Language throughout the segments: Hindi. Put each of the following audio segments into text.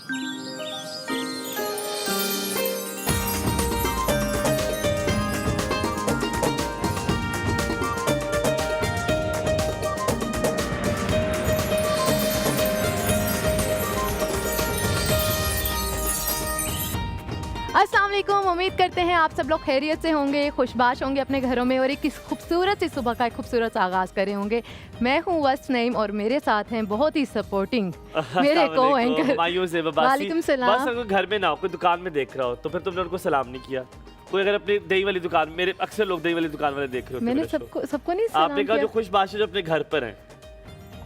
अस्सलाम वालेकुम, उम्मीद करते हैं आप सब लोग खैरियत से होंगे, खुशबाश होंगे अपने घरों में और एक इस खूबसूरत सी सुबह का एक खूबसूरत सा आगाज़ करे होंगे। मैं हूँ वस्त नईम और मेरे साथ हैं बहुत ही सपोर्टिंग मेरे को एंकर वालेकुम सलाम। बस अगर घर में ना हो, कोई दुकान में देख रहा हो तो फिर तुमने उनको सलाम नहीं किया। कोई अगर अपनी दही वाली दुकान, मेरे अक्सर लोग दही वाली दुकान वाले देख रहे हो, मैंने सबको नहीं सलाम आपने कहा किया। जो खुशबाश है जो अपने घर पर हैं।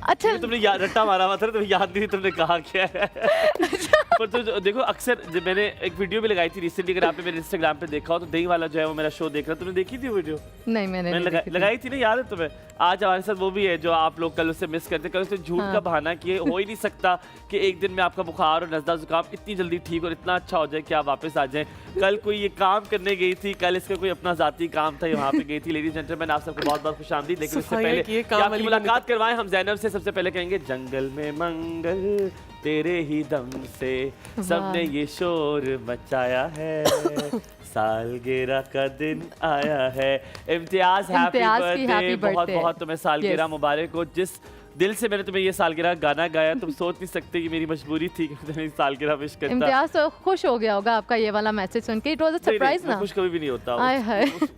अच्छा तुमने रट्टा मारा हुआ था, तुम्हें याद नहीं तुमने कहा क्या है। पर तो देखो अक्सर जब मैंने एक वीडियो भी लगाई थी रिसेंटली, अगर आपने मेरे इंस्टाग्राम पे देखा हो तो दही वाला जो है वो मेरा शो देख रहा, तुमने देखी थी वीडियो? नहीं मैंने लगाई थी ना, याद है तुम्हें? आज हमारे साथ वो भी है जो आप लोग कल उससे मिस करते, कल उससे झूठ का बहाना किए। हो ही नहीं सकता कि एक दिन में आपका बुखार और नज़ला जुकाम इतनी जल्दी ठीक और इतना अच्छा हो जाए कि आप वापस आ जाएं। कल कोई ये काम करने गई थी, कल इसका कोई अपना जाती काम था, वहाँ पे गई थी। लेडीज जेंटलमैन आप सबको बहुत बहुत खुशामदीद। लेकिन उससे पहले कि आपकी मुलाकात करवाएं हम ज़ैनब से, सबसे पहले कहेंगे जंगल में मंगल तेरे ही दम से सबने ये शोर मचाया है, सालगिरह का दिन आया है। इम्तियाज हैप्पी बर्थडे, बहुत बहुत तुम्हें सालगिरह मुबारक हो। जिस दिल से मैंने तुम्हें ये सालगिरह गाना गाया, तुम सोच नहीं सकते कि मेरी मजबूरी थी कि तुम्हें सालगिरह विश करता। इम्तियाज तो खुश हो गया होगा आपका ये वाला मैसेज सुन के। इट वाज अ सरप्राइज ना। खुश कभी भी नहीं होता,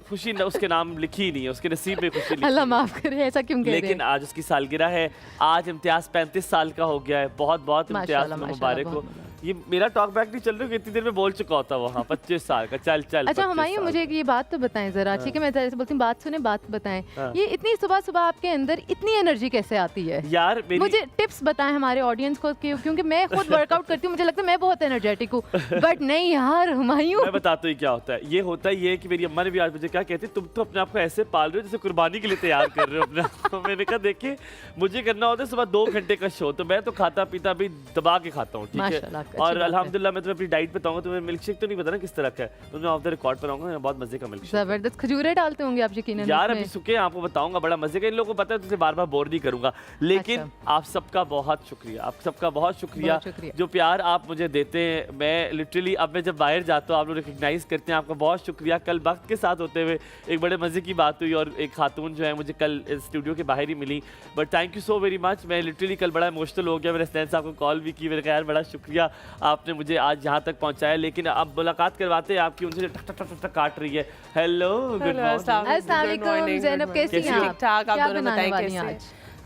खुशी उसके नाम लिखी नहीं है, उसके नसीब में खुशी लिखी। अल्लाह माफ करे, ऐसा क्यों कह रहे हैं? लेकिन आज उसकी सालगिरह है। आज इम्तियाज 35 साल का हो गया है। बहुत बहुत इम्तियाज मुबारक हो। ये मेरा टॉक बैक नहीं चल रहा है, इतनी देर में बोल चुका होता वहाँ 25 साल का। चल चल अच्छा हुमायूं, मुझे ये बात तो बताएं जरा। ठीक है, मैं जैसे बोलती हूँ बात सुने, बात बताएं। ये इतनी सुबह सुबह आपके अंदर इतनी एनर्जी कैसे आती है यार? मुझे टिप्स बताएं हमारे ऑडियंस को, क्योंकि मैं खुद वर्कआउट करती हूँ, मुझे लगता है मैं बहुत एनर्जेटिक हूँ, बट नहीं यार हुमायूं। मैं बताता हूँ क्या होता है। ये होता है ये कि मेरी अम्मा ने भी आज मुझे क्या कहती, तुम तो अपने आप को ऐसे पाल रहे हो जैसे कुर्बानी के लिए तैयार कर रहे हो अपना। तो मैंने कहा देखिए, मुझे करना होता है सुबह 2 घंटे का शो, तो मैं तो खाता पीता भी दबा के खाता हूँ। ठीक है, और अल्हम्दुलिल्लाह मैं तुम्हें अपनी डाइट बताऊंगा। तुम्हें मिल्क शेक तो नहीं पता ना किस तरह का है, तो मैं ऑफ द रिकॉर्ड पर आऊंगा। बहुत मजे का मिल्क शेक, जबरदस्त खजूरें डालते होंगे आप यकीनन यार। अभी सूखे आपको बताऊंगा, बड़ा मजे का। इन लोगों को पता है, तुझे बार बार बोर नहीं करूंगा। लेकिन आप सबका बहुत शुक्रिया, आप सबका बहुत शुक्रिया जो प्यार आप मुझे देते हैं। मैं लिटरली अब मैं जब बाहर जाता हूँ आप लोग रिकग्नाइज करते हैं, आपका बहुत शुक्रिया। कल वक्त के साथ होते हुए एक बड़े मजे की बात हुई और एक खातून जो है मुझे कल स्टूडियो के बाहर ही मिली। But thank you so very much. मैं लिटरली कल बड़ा इमोशनल हो गया। मैंने स्टैन साहब को कॉल भी की, मैंने कहा यार बड़ा शुक्रिया, आपने मुझे आज यहाँ तक पहुँचाया। लेकिन अब मुलाकात करवाते हैं आपकी, उनसे टक टक टक टक काट रही है। हेलो, गुड मॉर्निंग ज़ैनब, कैसी हैं आप? ठीक-ठाक, आप दोनों बताएं कैसे?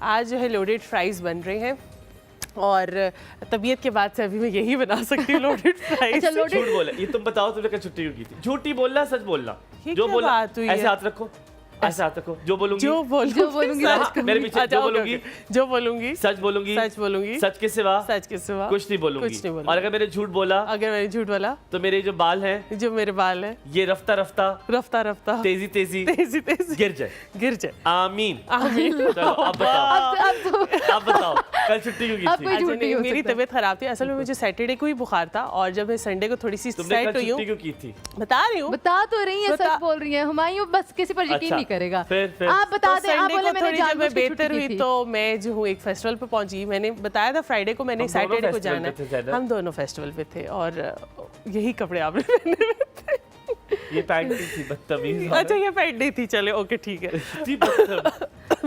आज जो है लोडेड फ्राइज बन रहे हैं और तबीयत के बाद से अभी मैं यही बना सकती हूँ लोडेड फ्राइज। अच्छा, झूठ बोले, ये तुम बताओ तुमने कल छुट्टी क्यों की थी? झूठी बोलना, सच बोलना। जो बोला ऐसे हाथ रखो, ऐसे हाथ रखो। जो बोलूंगी मेरे पीछे, जो बोलूंगी जो बोलूंगी सच बोलूंगी, सच बोलूंगी, सच के सिवा कुछ नहीं बोलूंगी। और अगर मैंने झूठ बोला, तो मेरे जो बाल हैं, जो मेरे बाल हैं, ये रफ्ता रफ्ता तेजी तेजी गिर जाए। आमीन। चलो अब बताओ कल छुट्टी क्यों की थी? मेरी तबीयत खराब थी असल में, मुझे सैटरडे को ही बुखार था और जब मैं संडे को थोड़ी सी सेट हुई हूँ। क्यों की थी? बता रही हूँ, बता तो रही है, सच बोल रही है हुमायूं, बस किसी पर यकीन नहीं करेगा। आप बता दें। आप बोले मैंने जब मैं बेहतर हुई तो मैं जो हूँ एक फेस्टिवल पे पहुंची। मैंने बताया था फ्राइडे को मैंने सैटरडे को जाना है। हम दोनों फेस्टिवल पे थे और यही कपड़े आपने पहने हुए थे। ये पैंट थी, बदतमीज। अच्छा, ये पैंट नहीं थी, चले ओके ठीक है।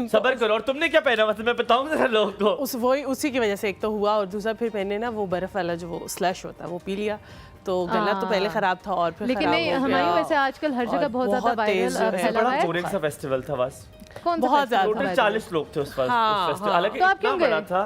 सबर करो। और तुमने क्या पहना? मतलब मैं बताऊं जरा लोगों को। उसी की वजह से एक तो हुआ और दूसरा फिर मैंने ना वो बर्फ वाला जो वो स्लश होता है वो पी लिया, तो गला तो पहले खराब था और फिर लेकिन नहीं, हमारी वैसे आजकल हर जगह बहुत ज्यादा वायरल फैला हुआ है। बोरिंग सा फेस्टिवल था बस। कौन सा? बहुत ज्यादा 40 लोग थे उस फेस्टिवल। हालांकि इतना बड़ा था,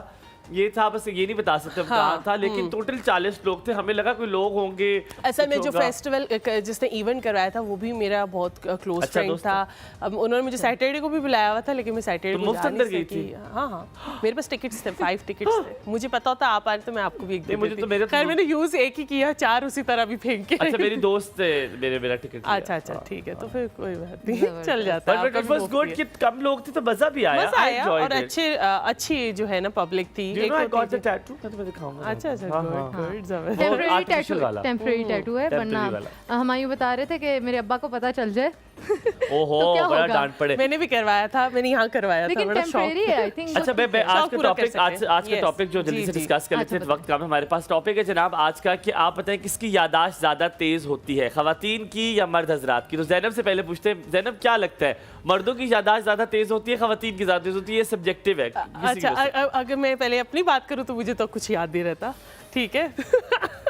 ये था बस ये नहीं बता सकते कहाँ था, लेकिन टोटल 40 लोग थे। हमें लगा कोई लोग होंगे। असल में जो फेस्टिवल जिसने इवेंट करवाया था वो भी मेरा बहुत क्लोज फ्रेंड था। अब उन्होंने मुझे सैटरडे को भी बुलाया हुआ था, लेकिन मैं सैटरडे को मुफ्त अंदर गई थी। हाँ, मेरे पास टिकट्स थे, 5 टिकट्स थे। मुझे पता होता आप आ रहे तो मैं आपको भी एक दे देती। खैर मैंने यूज एक ही किया, 4 उसी तरह भी फेंक के। अच्छा, मेरी दोस्त थे, मेरा टिकट। अच्छा ठीक है, तो फिर कोई बात नहीं, चल जाता है। बट इट वाज गुड कि कम लोग थे तो मजा भी आया और अच्छी जो है ना पब्लिक थी। टैटू मैं तुम्हें दिखाऊंगा। अच्छा टेम्परेरी टैटू है, वरना हुमायूं बता रहे थे कि मेरे अब्बा को पता चल जाए ओहो तो क्या बड़ा होगा? डांट पड़े। मैंने भी करवाया था, मैंने यहाँ करवाया था, लेकिन बड़ा शौक। टेम्परेरी है आई थिंक। अच्छा मैं आज शौक का पूरा कर टॉपिक सकते हैं। आज का Yes, टॉपिक जो जल्दी जी, से जी। डिस्कस कर लेते हैं, वक्त कम है हमारे पास। टॉपिक है जनाब आज का कि आप बताएं किसकी याददाश्त ज्यादा तेज होती है, खवातीन की या मर्द हजरात की? तो जैनब से पहले पूछते हैं, जैनब क्या लगता है मर्दों की याददाश्त ज्यादा तेज होती है, खवातीन की ज्यादा तेज होती है? ये सब्जेक्टिव है किसी की अच्छा वजह से। अगर मैं पहले अपनी बात करूँ तो मुझे तो कुछ याद नहीं रहता, ठीक है।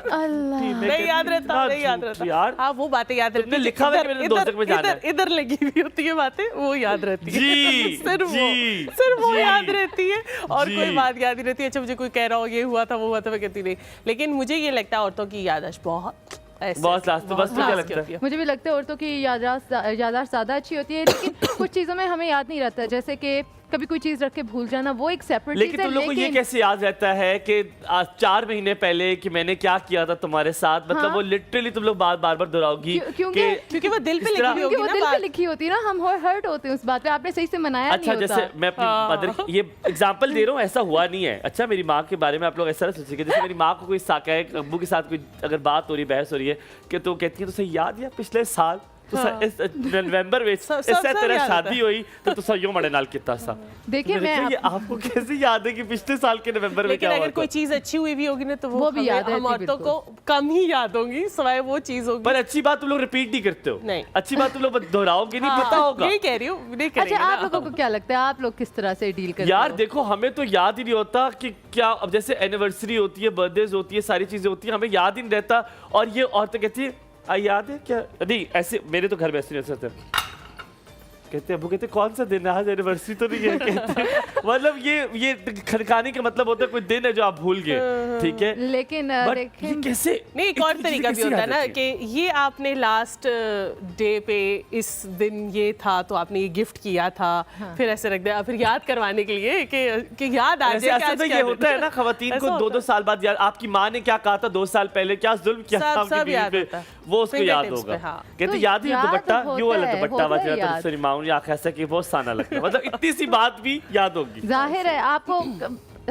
अल्लाह नहीं याद रहता, नहीं याद रहता यार। हाँ वो बातें याद रहती तुमने लिखा हुआ है कि मेरे दोस्त में जाना है। इधर लगी हुई होती है बातें, वो याद रहती है। जी, सिर्फ वो जी, याद रहती है और जी। कोई बात याद नहीं रहती। अच्छा मुझे कोई कह रहा हो ये हुआ था वो हुआ था, मैं कहती नहीं। लेकिन मुझे ये लगता है औरतों की याददाश्त बहुत ऐसे बहुत लास्ट बस तो क्या लास्ट लगता होती है? मुझे भी लगता है औरतों की याददाश्त ज़्यादा अच्छी होती है, लेकिन कुछ चीज़ों में हमें याद नहीं रहता, जैसे कि कभी कोई चीज़ रख के भूल जाना, वो एक सेपरेट लेकिन तुम लोग को ये कैसे याद रहता है कि आज 4 महीने पहले कि मैंने क्या किया था तुम्हारे साथ? मतलब हाँ। वो लिटरली तुम लोग बार बार दोहराओगी क्योंकि वो दिल पे इस लिखी तरह- हुई क्योंकि होगी वो ना दिल पे बात। लिखी होती है ना, हम हर्ट होते हैं उस बात पे, आपने सही से मनाया अच्छा नहीं जैसे होता। मैं अपनी मदर ये एग्जांपल दे रहा हूँ, ऐसा हुआ नहीं है। अच्छा मेरी माँ के बारे में आप लोग ऐसा ना सोचिए, जैसे मेरी माँ को कोई साका है, अब्बू के साथ कोई अगर बात हो रही बहस हो रही है कि तो कहती है तुझे याद है पिछले साल इस नवंबर में सब इससे तेरा याद शादी हुई तो तुसा यो मड़े नाल कितना सा। देखिए मैंने मैं कहा, ये आपको कैसे याद है कि पिछले साल के नवंबर में लेकिन क्या हुआ अगर कोई था? चीज अच्छी हुई भी होगी ना तो वो भी हमें- याद हम रहती औरतों को कम ही याद होंगी, सिवाय वो चीज होगी। पर अच्छी बात तुम लोग रिपीट नहीं करते हो। नहीं। अच्छी बात तुम लोग दोहराओगे नहीं, पता होगा। यही कह रही हूँ, नहीं करेंगे अच्छा आप ना। लोगों को क्या लगता है, आप लोग किस तरह से डील करते यार हो? देखो हमें तो याद ही नहीं होता कि क्या, अब जैसे एनिवर्सरी होती है, बर्थडेज होती है, सारी चीजें होती है, हमें याद ही नहीं रहता। और ये औरतें कहती है याद है क्या? नहीं ऐसे मेरे तो घर में ऐसे नहीं होता। कहते हैं अबू, कहते कौन सा दिन है आज, एनिवर्सरी तो नहीं है। कहते मतलब ये खनकाने का मतलब होता है कोई दिन है जो आप भूल गए, ठीक है। लेकिन बट देखें ये कैसे नहीं एक और इतनी तरीका चीजें भी होता है कैसे ना याद कि ये आपने लास्ट डे पे इस दिन ये था तो आपने ये गिफ्ट किया था, फिर ऐसे रख दिया, फिर याद करवाने के लिए कि याद आ ऐसे जाए कि असल आज में क्या ये दिन होता है ना, खवातीन ऐसा को होता 2-2 साल बाद याद, आपकी माँ ने क्या कहा था 2 साल पहले, क्या जुल्म किया था आपकी सब बीवी याद पे, होता है। वो उसको याद Fingertips होगा। पे, हाँ। कहते तो याद ही याद दुपट्टा होता यू वाला है, दुपट्टा होता है वजह याद। तो सॉरी माँ ने आंख ऐसा कि बहुत साना लगता है। मतलब इतनी सी बात भी याद होगी। जाहिर है आपको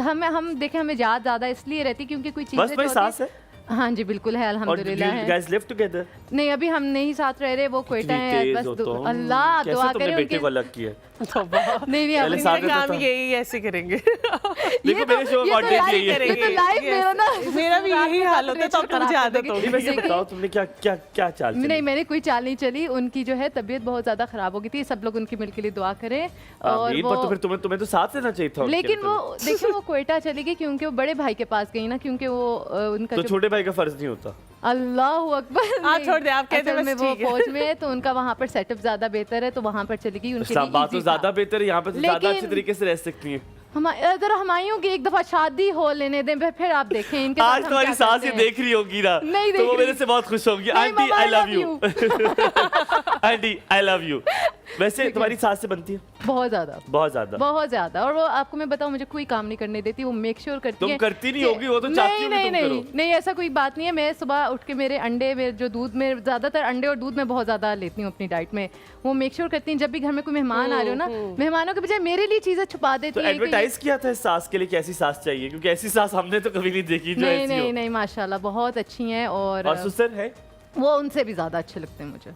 हम देखें हमें याद ज़्यादा इसलिए रहती क्योंकि कोई चीज़ें बस जो भाई होती सास है हाँ जी बिल्कुल है, और अल्हम्दुलिल्लाह है। Guys live together. नहीं अभी हम नहीं साथ रह रहे, वो कोयटा इतनी है तेज बस हो तुम। अल्लाह कैसे दुआ तुमने करे बेटे उनके को अलग किया? नहीं नहीं पहले अपनी साथ मेरा रहता काम था। यही ऐसे करेंगे। देखो मेरे शो का ऑडियंस यही है। ये तो लाइव मेरा ना मेरा भी यही हाल होता है, तो अब तो मुझे आदत हो नहीं, वैसे बताओ तुमने क्या क्या क्या चाल चली? नहीं मैंने कोई चाल नहीं चली, उनकी जो है तबीयत बहुत ज्यादा खराब हो गई थी, सब लोग उनकी मिल के लिए दुआ करें। और आमीन, वो पर तो फिर तुम्हें तो साथ रहना चाहिए था उनके, लेकिन वो मतलब। देखिए वो कोयटा चली गई क्योंकि वो बड़े भाई के पास गई ना, क्योंकि वो उनका तो जो छोटे भाई का फर्ज नहीं होता? अल्लाह अकबर हाँ, नहीं। छोड़ दे, आप कहते असल बस में वो ठीक है। फौज में है तो उनका वहाँ पर सेटअप ज्यादा बेहतर है, तो वहाँ पर चली गई, उनके लिए इस्लामाबाद तो easy था। ज्यादा बेहतर है, यहाँ पे तो ज्यादा लेकिन- अच्छे तरीके से रह सकती हैं। जरा हमायूं की एक दफा शादी हो लेने दें, फिर आप देखें इनके साथ आज हम तुम्हारी क्या सास करते ये हैं। देख रही होगी ना, नहीं तो देख वो रही। मेरे से बहुत खुश होगी। नहीं, aunty mumma, I I love love you. Aunty I love you. वैसे तुम्हारी सास से बनती है? बहुत ज्यादा बहुत ज्यादा। बहुत ज्यादा। और वो आपको मैं बताऊं मुझे कोई काम नहीं करने देती, वो मेक श्योर करती तुम है करती नहीं कि- होगी, वो तो चाहती नहीं होगी नहीं तुम नहीं करो। नहीं ऐसा कोई बात नहीं है। मैं सुबह उठ के मेरे अंडे, मेरे जो दूध में ज्यादातर अंडे और दूध में बहुत ज्यादा लेती हूँ अपनी डाइट में, वो मेक श्योर करती हैं जब भी घर में कोई मेहमान आ रहे हो ना, मेहमानों के बजाय मेरे लिए चीजें छुपा देती तो है कि एडवर्टाइज किया था इस सास के लिए कि ऐसी सास चाहिए, क्योंकि ऐसी सास हमने तो कभी नहीं देखी जो नहीं ऐसी नहीं हो। नहीं माशाल्लाह बहुत अच्छी हैं। और ससुर है? वो उनसे भी ज्यादा अच्छे लगते हैं मुझे।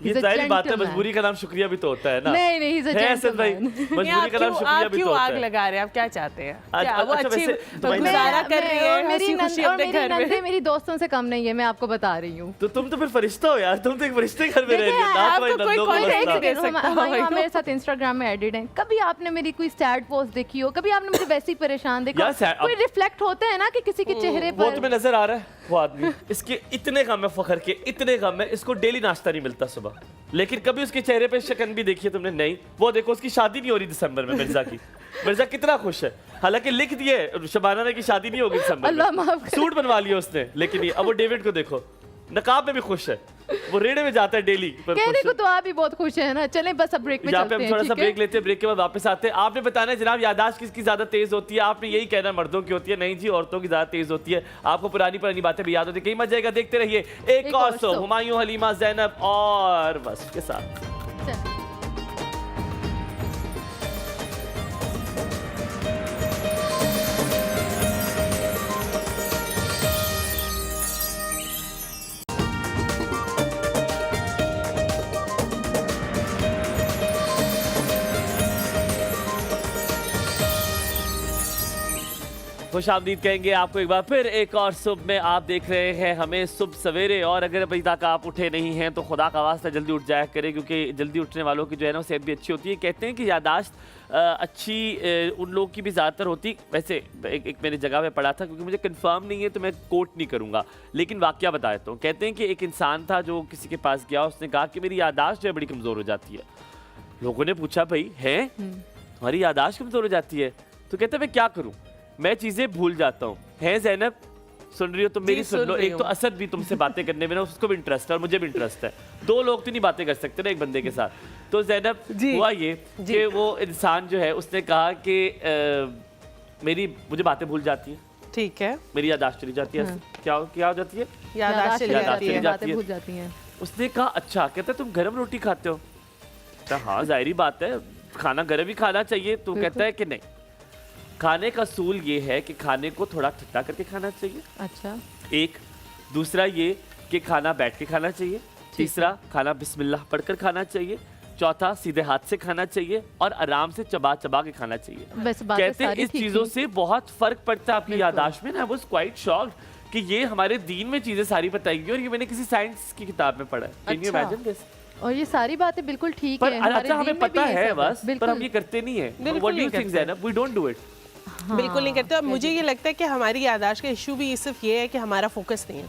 ये He's a जाहिर बात है, gentleman. मजबूरी का नाम शुक्रिया भी तो होता है ना। नहीं नहीं he's a है असद भाई, gentleman. मजबूरी का नाम शुक्रिया भी तो क्यों होता आग है। लगा रहे हैं? आप क्या चाहते हैं? आज- क्या वो अच्छा, अच्छी वैसे तुम्हारी- गुजारा कर रही है, और मेरी हंसी खुशी नंद और अपने मेरी घर नंदे में? मेरी दोस्तों से कम नहीं है, मैं आपको बता रही हूँ। तो तुम तो फिर फरिश्ता हो यार, तुम तो एक फरिश्ते घर में रह रही हो। देखिए, ना आपको तुम्हारी कोई नंदों को contact मसला। दे सकता हो भाई। मेरे साथ इंस्टाग्राम में एडिड हैं, कभी आपने मेरी कोई सैड पोस्ट देखी हो, कभी आपने मुझे वैसे ही परेशान देखा यार, हो? sad- कोई रिफ्लेक्ट होता है ना कि किसी के चेहरे वो पर। तुम्हें नजर आ रहा है वो आदमी, इसके इतने गम है फखर के, इतने गम है, इसको डेली नाश्ता नहीं मिलता सुबह, लेकिन कभी उसके चेहरे पे शकन भी देखी है तुमने? नहीं। वो देखो उसकी शादी नहीं हो रही दिसंबर में मिर्जा की, मिर्जा कितना खुश है, हालांकि लिख दिए शबाना ने की शादी नहीं होगी दिसंबर अल्लाह में, माफ करे। सूट बनवा लिया उसने, लेकिन ये अब वो डेविड को देखो नकाब में भी खुश है, वो रेड़े में जाता है डेली पर कहने खुश को है। तो आप भी बहुत खुश हैं ना। चलें बस अब ब्रेक में यहाँ पे चलते हम हैं, थोड़ा सा ठीक है? ब्रेक लेते हैं, ब्रेक के बाद वापस आते हैं। आपने बताना है जनाब यादाश्त किसकी ज्यादा तेज होती है? आपने यही कहना है मर्दों की होती है, नहीं जी औरतों की ज्यादा तेज होती है। आपको पुरानी पुरानी बातें भी याद होती है, कहीं मत जाएगा, देखते रहिए एक और शो हुमायूं, हलीमा, ज़ैनब और बस के साथ। चल। खुश आमदीद कहेंगे आपको एक बार फिर एक और सुबह में। आप देख रहे हैं हमें सुबह सवेरे, और अगर अभी तक आप उठे नहीं हैं तो खुदा का वास्ता जल्दी उठ जाया करें, क्योंकि जल्दी उठने वालों की जो है ना सेहत भी अच्छी होती है। कहते हैं कि यादाश्त अच्छी उन लोगों की भी ज़्यादातर होती। वैसे एक मैंने जगह पे पढ़ा था, क्योंकि मुझे कंफर्म नहीं है तो मैं कोट नहीं करूँगा, लेकिन वाकया बता देता हूँ। कहते हैं कि एक इंसान था जो किसी के पास गया, उसने कहा कि मेरी यादाश्त जो है बड़ी कमज़ोर हो जाती है। लोगों ने पूछा भाई है तुम्हारी यादाश्त कमज़ोर हो जाती है? तो कहते मैं क्या करूँ, मैं चीज़ें भूल जाता हूँ। हैं ज़ैनब, सुन रही हो तो मेरी सुन लो। एक तो असद भी तुमसे बातें करने में ना उसको भी इंटरेस्ट है और मुझे भी इंटरेस्ट है। दो लोग तो नहीं बातें कर सकते ना एक बंदे के साथ। तो ज़ैनब हुआ ये कि वो इंसान जो है उसने कहा कि मुझे बातें भूल जाती हैं। ठीक है, मेरी यादाश्त चली जाती है। क्या हो जाती है? यादाश्त चली जाती है, बातें भूल जाती हैं। उसने कहा अच्छा, कहता तुम गरम रोटी खाते हो? हाँ जाहिर बात है, खाना गरम ही खाना चाहिए। तो कहता है कि नहीं, खाने का असूल ये है कि खाने को थोड़ा ठंडा करके खाना चाहिए। अच्छा, एक दूसरा ये कि खाना बैठ के खाना चाहिए। तीसरा, खाना बिस्मिल्लाह पढ़कर खाना चाहिए। चौथा, सीधे हाथ से खाना चाहिए और आराम से चबा चबा के खाना चाहिए। कहते हैं इस चीजों से बहुत फर्क पड़ता है आपकी यादाश्त में। आई वाज क्वाइट शॉक्ड कि ये हमारे दीन में चीजें सारी बताई गई और ये मैंने किसी साइंस की किताब में पढ़ा है। Can you imagine this? और ये सारी बातें बिल्कुल ठीक पर है, अच्छा हमें पता है बस, पर हम ये करते नहीं है। बिल्कुल व्हाट डू यू नहीं think Zainab? We don't do it. बिल्कुल नहीं करते। और मुझे ये लगता है कि हमारी यादाश्त का इशू भी सिर्फ ये है कि हमारा फोकस नहीं है।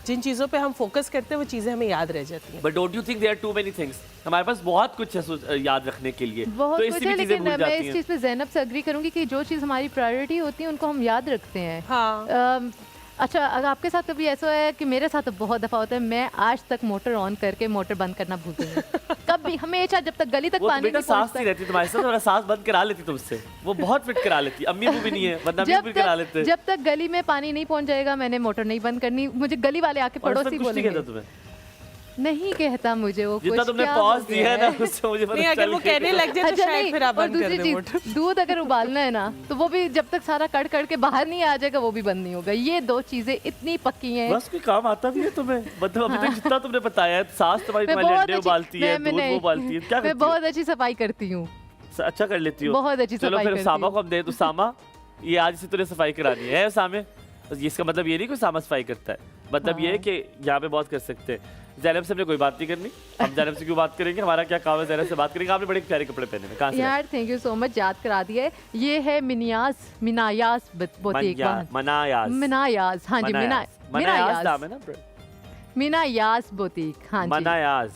जिन चीज़ों पे हम फोकस करते हैं वो चीज़ें हमें याद रह जाती हैं। But don't you think there are too many things? हमारे पास बहुत कुछ है याद रखने के लिए, बहुत तो कुछ इससे है, भी चीजें लेकिन भूल मैं जाती इस हैं। चीज़ पे ज़ैनब से अग्री करूंगी कि जो चीज़ हमारी प्रायोरिटी होती है उनको हम याद रखते हैं। हाँ। अच्छा, अगर आपके साथ कभी ऐसा है कि मेरे साथ तो बहुत दफ़ा होता है, मैं आज तक मोटर ऑन करके मोटर बंद करना भूल गई हूँ। कभी हमेशा जब तक गली तक वो तो पानी बेटा नहीं सास पहुंचता। नहीं रहती तुम्हारे साथ, और सास बंद करा लेती तुमसे। वो बहुत फिट करा लेती। अम्मी वो भी नहीं है, वरना अम्मी भी करा लेते। जब तक गली में पानी नहीं पहुंच जाएगा मैंने मोटर नहीं बंद करनी। मुझे गली वाले आके और पड़ोसी कुछ नहीं बोलेंगे। कहता तुम्हें? नहीं कहता मुझे वो जितना कुछ। तुमने क्या पॉज हो दिया गया है ना उससे मुझे पता नहीं, अगर वो चल कहने गया। लग जाए तो शायद फिर आप और बंद कर दूसरी दें चीज, मोटर। दूध अगर उबालना है ना तो वो भी जब तक सारा कड़ के बाहर नहीं आ जाएगा वो भी बंद नहीं होगा। ये दो चीजें इतनी पक्की हैं। बस कोई काम आता भी है तुम्हें? मतलब अभी तक जितना तुमने बताया है, सास तुम्हारी मैं तुम्हारे बहुत अंडे उबालती है, दूध वो उबालती है, क्या मैं करती हो? बहुत अच्छी सफाई करती हूँ। अच्छा कर लेती हो, बहुत अच्छी चलो सफाई फिर करती उसामा हूँ। को हम दे। तो उसामा, ये आज से तूने सफाई करानी है उसामे। इसका मतलब ये नहीं कि उसामा सफाई करता है, मतलब ये है कि यहाँ पे बहुत कर सकते हैं। ज़ैनब से हमने कोई बात नहीं करनी। हम ज़ैनब से क्यों बात करेंगे? हमारा क्या काम है ज़ैनब से बात करेंगे? आपने बड़े प्यारे कपड़े पहने हैं, कहाँ से? यार थैंक यू सो मच, याद करा दिया है। ये है मिनायाज बुटीक। मिनायाज, हाँ जी, मनायाज नाम है ना? मिनायाज बुटीक, हाँ जी। मनायाज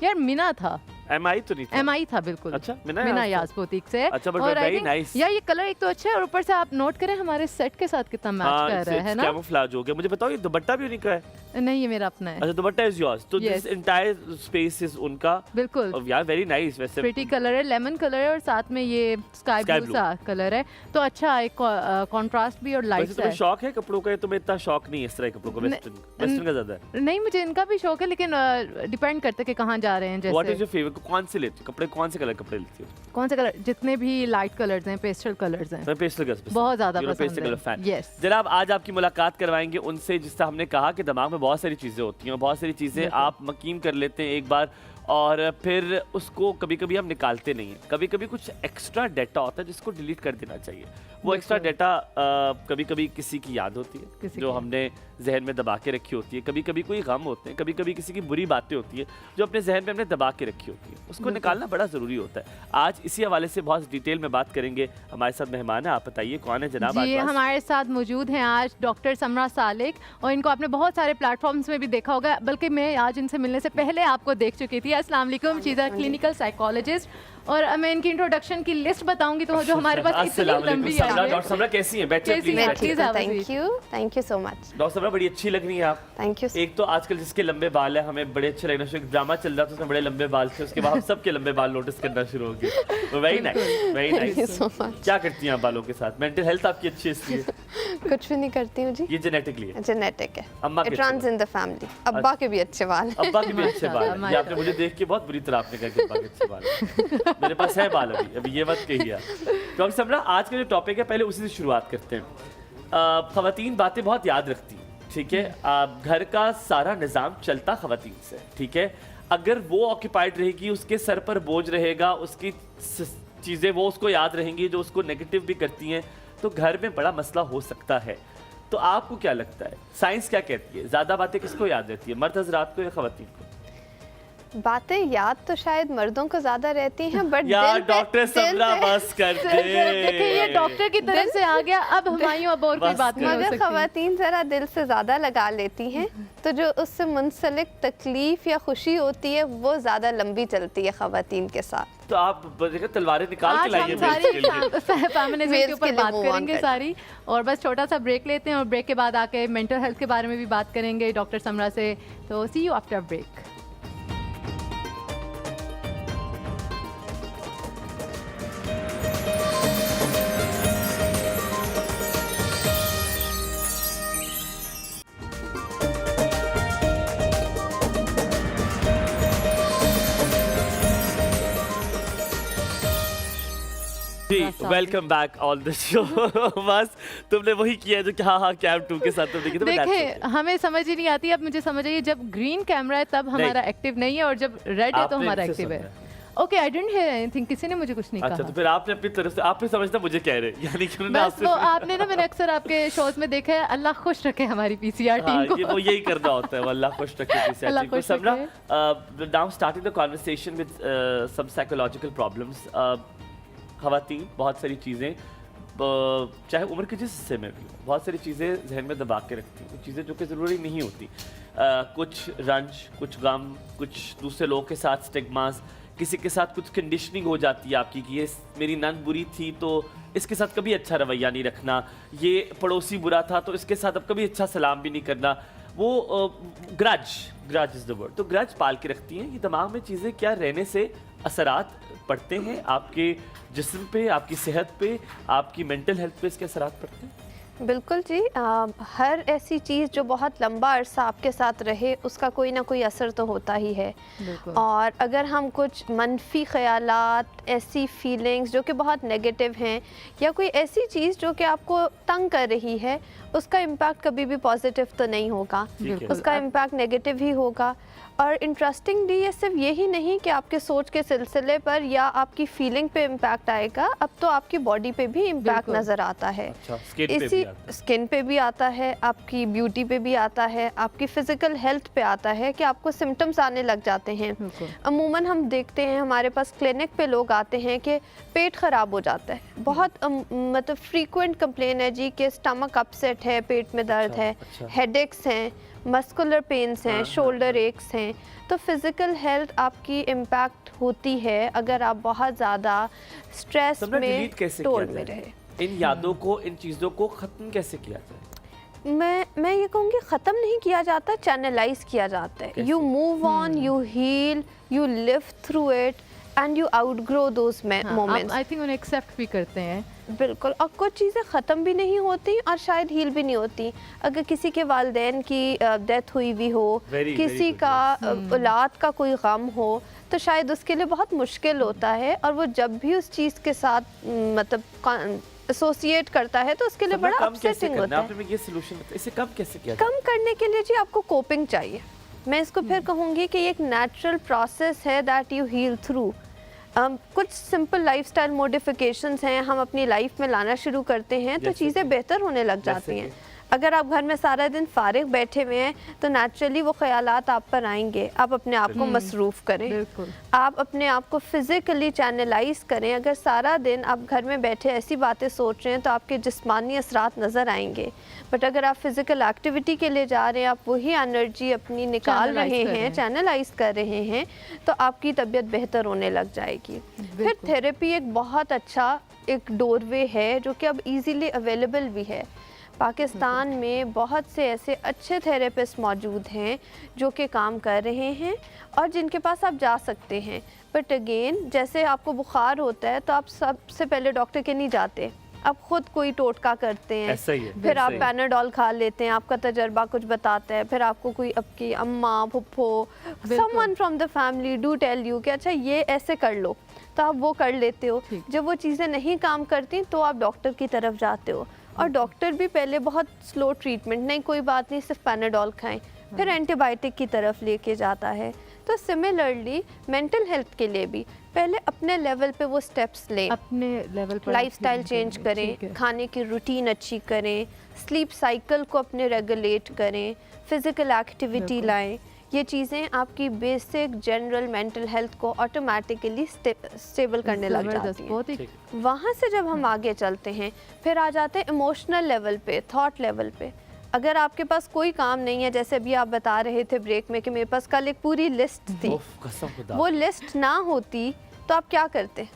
यार मीना था, MI तो नहीं था? MI था बिल्कुल। अच्छा, मिनायाज बुटीक से। अच्छा, but और I very think nice। यार ये कलर एक तो अच्छा है और ऊपर से आप नोट करें हमारे सेट के साथ कितना मैच कर रहा है ना। कैमोफ्लेज हो गया। मुझे बताओ ये दुपट्टा भी उन्हीं का है? नहीं, ये मेरा अपना है। अच्छा, दुपट्टा इज योर्स। तो this Yes। Entire space is उनका। बिल्कुल और यार वेरी नाइस। वैसे प्रिटी कलर है, लेमन कलर है और साथ में ये स्काई Sky ब्लू blue। सा कलर है। तो अच्छा एक कंट्रास्ट भी और लाइट वैसे सा तुम्हें है। शौक है कपड़ों का? तुम्हें इतना शौक नहीं है इस तरह के कपड़ों का? वेस्टर्न का ज्यादा है? नहीं, मुझे इनका भी शौक है, लेकिन डिपेंड करता है कि कहाँ जा रहे हैं। व्हाट इज जैसे योर फेवरेट? कौन से लेती हो कपड़े? कौन से कलर कपड़े लेती हो? कौन से कलर, जितने भी लाइट कलर्स हैं, पेस्टल कलर्स हैं, मैं पेस्टल कलर बहुत ज्यादा पेस्टल पसंद कलर है। फैन। Yes। जनाब आज आपकी मुलाकात करवाएंगे उनसे जिससे हमने कहा कि दिमाग में बहुत सारी चीजें होती हैं, बहुत सारी चीजें आप मकीन कर लेते हैं एक बार और फिर उसको कभी कभी हम निकालते नहीं हैं। कभी कभी कुछ एक्स्ट्रा डाटा होता है जिसको डिलीट कर देना चाहिए। वो एक्स्ट्रा डाटा कभी कभी किसी की याद होती है जो हमने जहन में दबा के रखी होती है। कभी कभी कोई गम होते हैं, कभी कभी किसी की बुरी बातें होती है जो अपने जहन में हमने दबा के रखी होती है। उसको निकालना बड़ा ज़रूरी होता है। आज इसी हवाले से बहुत डिटेल में बात करेंगे। हमारे साथ मेहमान है, आप बताइए कौन है जनाब? जी, हमारे साथ मौजूद हैं आज डॉक्टर समरा सालिक, और इनको आपने बहुत सारे प्लेटफॉर्म्स में भी देखा होगा, बल्कि मैं आज इनसे मिलने से पहले आपको देख चुकी थी। अस्सलाम वालेकुम। She is a clinical psychologist और मैं इनकी इंट्रोडक्शन की लिस्ट बताऊंगी तो जो हमारे पास इतनी लंबी है। डॉक्टर समरा कैसी हैं? बैठिए कैसी प्लीज। हैं? Please have a thank you so much. Doctor Samra बड़ी अच्छी लग रही हैं आप। Thank you. एक तो आजकल जिसके लंबे बाल है हमें बड़े अच्छे लगना शुरू। ड्रामा चल रहा था उसमें बड़े लंबे बाल थे, उसके बाद हम सबके लंबे बाल नोटिस करना शुरू हो गए। Very nice, very nice. So much. क्या करती हैं आप बालों के साथ? मेंटल हेल्थ आपकी अच्छी है इसलिए? कुछ भी नहीं करती हूँ जी, ये जेनेटिकली है? जेनेटिक है। अम्मा के it runs in the family. अब्बा के भी अच्छे बाल हैं। अब्बा के भी अच्छे बाल हैं। ये माशाल्लाह। आपने मुझे देख के बहुत बुरी तरह आपने कहा कि अब्बा के अच्छे बाल हैं। मेरे पास है बाल अभी ये मत कहिए। डॉक्टर समरा आज का जो टॉपिक है पहले उसी से शुरुआत करते हैं। ख़वातीन बातें बहुत याद रखती हैं, ठीक है? घर का सारा निज़ाम चलता ख़वातीन से, ठीक है? अगर वो ऑक्यूपाइड रहेगी, उसके सर पर बोझ रहेगा, उसकी चीज़ें वो उसको याद रहेंगी जो उसको नेगेटिव भी करती हैं, तो घर में बड़ा मसला हो सकता है। तो आपको क्या लगता है, साइंस क्या कहती है, ज़्यादा बातें किसको याद रहती है, मर्द हजरात को या ख़वातीन को? बातें याद तो शायद मर्दों को ज्यादा रहती हैं, बट यार डॉक्टर समरा बस कर दे। देखिए ये डॉक्टर की तरफ से आ गया, अब हमायूं अब और कोई बस बात नहीं हो मगर सकती। खवातीन जरा दिल से ज्यादा लगा लेती हैं, तो जो उससे मुंसलिक तकलीफ या खुशी होती है वो ज्यादा लंबी चलती है खवातीन के साथ। तो आप देखो तलवारें निकाल के आज लाइए हम मेरे के लिए। सारी फेमिनिज्म के Males ऊपर के लिए बात move on करेंगे करते सारी, और बस छोटा सा ब्रेक लेते हैं और ब्रेक के बाद आके मेंटल हेल्थ के बारे में भी बात करेंगे डॉक्टर समरा से। तो सी यू आफ्टर ब्रेक। जी welcome back on the show. बस तुमने वही किया जो कि हाँ कैम 2 के साथ तुमने की। देखिए हमें समझ ही नहीं आती, अब मुझे समझ आई जब ग्रीन कैमरा है तब हमारा एक्टिव नहीं है और जब रेड है तो हमारा एक्टिव है। Okay I didn't hear anything, किसी ने मुझे कुछ नहीं अच्छा कहा। तो फिर आपने अपनी तरफ से, आपने समझना मुझे कह रहे हैं, यानी कि उन्होंने बस वो आपने ना, मैंने अक्सर आपके शोज में देखा है, अल्लाह खुश रखे हमारी पीसीआर टीम हाँ, को। ये वो यही करना होता है, अल्लाह खुश रखे पीसीआर अल्लाह टीम को। खुश Samra, now starting the conversation with some psychological problems. खवातीन बहुत सारी चीज़ें, चाहे उम्र के जिस हिस्से में भी, बहुत सारी चीज़ें जहन में दबा के रखती हैं, चीज़ें जो कि ज़रूरी नहीं होती। कुछ रंज, कुछ गम, कुछ दूसरे लोगों के साथ स्टिग्मास, किसी के साथ कुछ कंडीशनिंग हो जाती है आपकी कि ये मेरी नंद बुरी थी तो इसके साथ कभी अच्छा रवैया नहीं रखना, ये पड़ोसी बुरा था तो इसके साथ अब कभी अच्छा सलाम भी नहीं करना। वो ग्रज इज़ द वर्ड। तो ग्रज पाल के रखती हैं। ये दिमाग में चीज़ें क्या रहने से असरात पड़ते हैं आपके जिस्म पे, आपकी सेहत पे, आपकी मेंटल हेल्थ पे इसके असरात पड़ते हैं? बिल्कुल जी, हर ऐसी चीज़ जो बहुत लंबा अरसा आपके साथ रहे उसका कोई ना कोई असर तो होता ही है। बिल्कुल। और अगर हम कुछ मनफी ख्यालात, ऐसी फीलिंग्स जो कि बहुत नेगेटिव हैं, या कोई ऐसी चीज़ जो कि आपको तंग कर रही है, उसका इम्पैक्ट कभी भी पॉजिटिव तो नहीं होगा, बिल्कुल। उसका इम्पैक्ट नेगेटिव ही होगा। और इंटरेस्टिंगली ये सिर्फ यही नहीं कि आपके सोच के सिलसिले पर या आपकी फीलिंग पे इम्पैक्ट आएगा, अब तो आपकी बॉडी पे भी इम्पैक्ट बिल्कुल। नज़र आता है। अच्छा, स्किन पे भी इसी आता है। स्किन पे भी आता है, आपकी ब्यूटी पे भी आता है, आपकी फ़िज़िकल हेल्थ पे आता है कि आपको सिम्टम्स आने लग जाते हैं। बिल्कुल। अमूमन हम देखते हैं हमारे पास क्लिनिक पे लोग आते हैं कि पेट ख़राब हो जाता है, बहुत मतलब फ्रीक्वेंट कंप्लेन है जी कि स्टमक अपसेट है, पेट में दर्द है, अच्छा। हेडेक्स हैं, मस्कुलर पेन्स हैं, हाँ, शोल्डर एक्स हैं। तो फिज़िकल हेल्थ आपकी इम्पैक्ट होती है अगर आप बहुत ज़्यादा स्ट्रेस समरा, में, डिलीट कैसे टोल किया में जाए? रहे। इन यादों को, इन चीज़ों को ख़त्म कैसे किया जाए? मैं ये कहूँगी ख़त्म नहीं किया जाता, चैनलाइज किया जाता है। कैसे? You move on, you heal, you live through it and you outgrow those moments. I think उन्हें एक्सेप्ट भी करते हैं। बिल्कुल। और कुछ चीज़ें ख़त्म भी नहीं होती और शायद हील भी नहीं होती। अगर किसी के वालिदैन की डेथ हुई भी हो, Very, किसी very good, का औलाद का कोई गम हो, तो शायद उसके लिए बहुत मुश्किल होता है, और वो जब भी उस चीज़ के साथ मतलब एसोसिएट करता है तो उसके लिए समरा, बड़ा कम कैसे अपसेटिंग करना? होता है। आपने में ये सॉल्यूशन बताया, इसे कम कैसे किया जाए? कम करने के लिए जी आपको कोपिंग चाहिए। मैं इसको फिर कहूँगी कि ये एक नेचुरल प्रोसेस है दैट यू हील थ्रू। कुछ सिंपल लाइफस्टाइल मॉडिफिकेशंस हैं, हम अपनी लाइफ में लाना शुरू करते हैं तो जैसे चीज़ें बेहतर होने लग जैसे जाती हैं। कि? अगर आप घर में सारा दिन फारिग बैठे हुए हैं तो नेचुरली वो ख्यालात आप पर आएंगे। आप अपने आप को मसरूफ़ करें, बिल्कुल। आप अपने आप को फिज़िकली चैनलाइज करें। अगर सारा दिन आप घर में बैठे ऐसी बातें सोच रहे हैं तो आपके जिस्मानी असरात नज़र आएंगे, बट अगर आप फिज़िकल एक्टिविटी के लिए जा रहे हैं, आप वही एनर्जी अपनी निकाल Channelize रहे कर रहे हैं, हैं। चैनलाइज कर रहे हैं, तो आपकी तबीयत बेहतर होने लग जाएगी। फिर बिल्कुल। थेरेपी एक बहुत अच्छा एक डोरवे है जो कि अब इजीली अवेलेबल भी है। पाकिस्तान में बहुत से ऐसे अच्छे थेरेपिस्ट मौजूद हैं जो कि काम कर रहे हैं और जिनके पास आप जा सकते हैं। बट अगेन, जैसे आपको बुखार होता है तो आप सबसे पहले डॉक्टर के नहीं जाते, आप खुद कोई टोटका करते हैं, ऐसा ही है, फिर आप ऐसा ही है। पैनाडोल खा लेते हैं, आपका तजर्बा कुछ बताता है, फिर आपको कोई आपकी अम्मा, फुप्पो, someone from the family do tell you कि अच्छा ये ऐसे कर लो, तो आप वो कर लेते हो। ठीक। जब वो चीज़ें नहीं काम करती तो आप डॉक्टर की तरफ जाते हो, और डॉक्टर भी पहले बहुत स्लो ट्रीटमेंट, नहीं कोई बात नहीं सिर्फ पैनाडोल खाएं, फिर एंटीबायोटिक की तरफ लेके जाता है। तो सिमिलरली मेंटल हेल्थ के लिए भी पहले अपने लेवल पे वो स्टेप्स लें, अपने लेवल पर लाइफस्टाइल चेंज करें, खाने की रूटीन अच्छी करें, स्लीप साइकिल को अपने रेगुलेट करें, फिजिकल एक्टिविटी लाएं। ये चीज़ें आपकी बेसिक जनरल मेंटल हेल्थ को ऑटोमेटिकली स्टेबल करने लग जाती हैं। बहुत ही वहाँ से जब हम आगे चलते हैं फिर आ जाते हैं इमोशनल लेवल पे, थॉट लेवल पे। अगर आपके पास कोई काम नहीं है, जैसे अभी आप बता रहे थे ब्रेक में कि मेरे पास कल एक पूरी लिस्ट थी, कसम खुदा। वो लिस्ट ना होती तो आप क्या करते?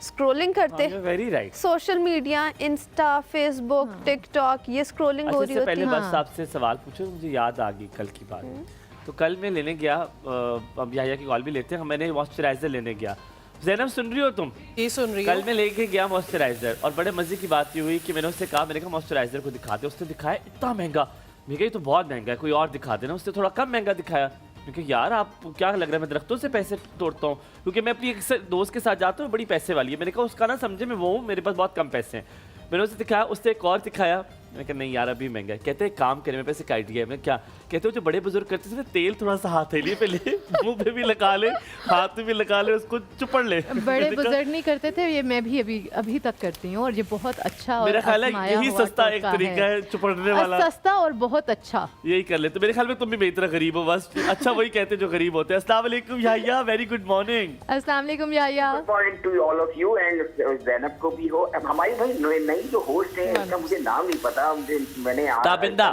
स्क्रोलिंग करते, very right. Social media, Insta, Facebook, TikTok, ये स्क्रोलिंग हो अच्छा, रही इससे होती पहले है। बस आपसे सवाल पूछो, मुझे याद आ गई कल की बात। तो कल मैं लेने गया, अब याया की कॉल भी लेते हैं, मैंने मॉइस्चराइजर लेने गया। जैनब सुन रही हो तुम? ये सुन रही कल हूँ। मैं लेके गया मॉइस्चराइजर, और बड़े मजे की बात ये हुई कि मैंने उससे कहा, मैंने कहा मॉइस्चराइजर को दिखाते, उसने दिखाया इतना महंगा। मैं कहा ये तो बहुत महंगा है, कोई और दिखा देना। उसने थोड़ा कम महंगा दिखाया। मैं कहा यार आप क्या लग रहा है मैं दरख्तों से पैसे तोड़ता हूँ, क्योंकि मैं अपनी एक दोस्त के साथ जाता हूँ, बड़ी पैसे वाली है। मैंने कहा उसका ना समझे मैं वो हूँ, मेरे पास बहुत कम पैसे हैं। मैंने उसे दिखाया, उससे एक और दिखाया। मैंने कहा नहीं यार अभी महंगा है। कहते हैं काम करें, मेरे पास एक आइडिया है। मैं क्या कहते हो, जो बड़े बुजुर्ग करते थे, तेल थोड़ा सा हाथ लिए पहले मुंह पे भी लगा ले, हाथ में भी लगा ले, उसको चुपड़ ले। बड़े बुजुर्ग नहीं करते थे, ये मैं भी अभी तक करती हूँ, और ये बहुत अच्छा और मेरा ख्याल है आजमाया यही हुआ सस्ता एक टोटका तरीका है चुपड़ने वाला। सस्ता और बहुत अच्छा। यही कर लेते। मेरे ख्याल में तुम भी मेरी तरह गरीब हो, बस अच्छा वही कहते जो गरीब होते हैं। अस्सलाम वालेकुम याया, वेरी गुड मॉर्निंग। अस्सलाम वालेकुम याया। Good morning to all of you and Zainab को भी हो। अब हमारी भाई नई जो होस्ट है इसका मुझे नाम नहीं पता, मैंने ताबिंदा,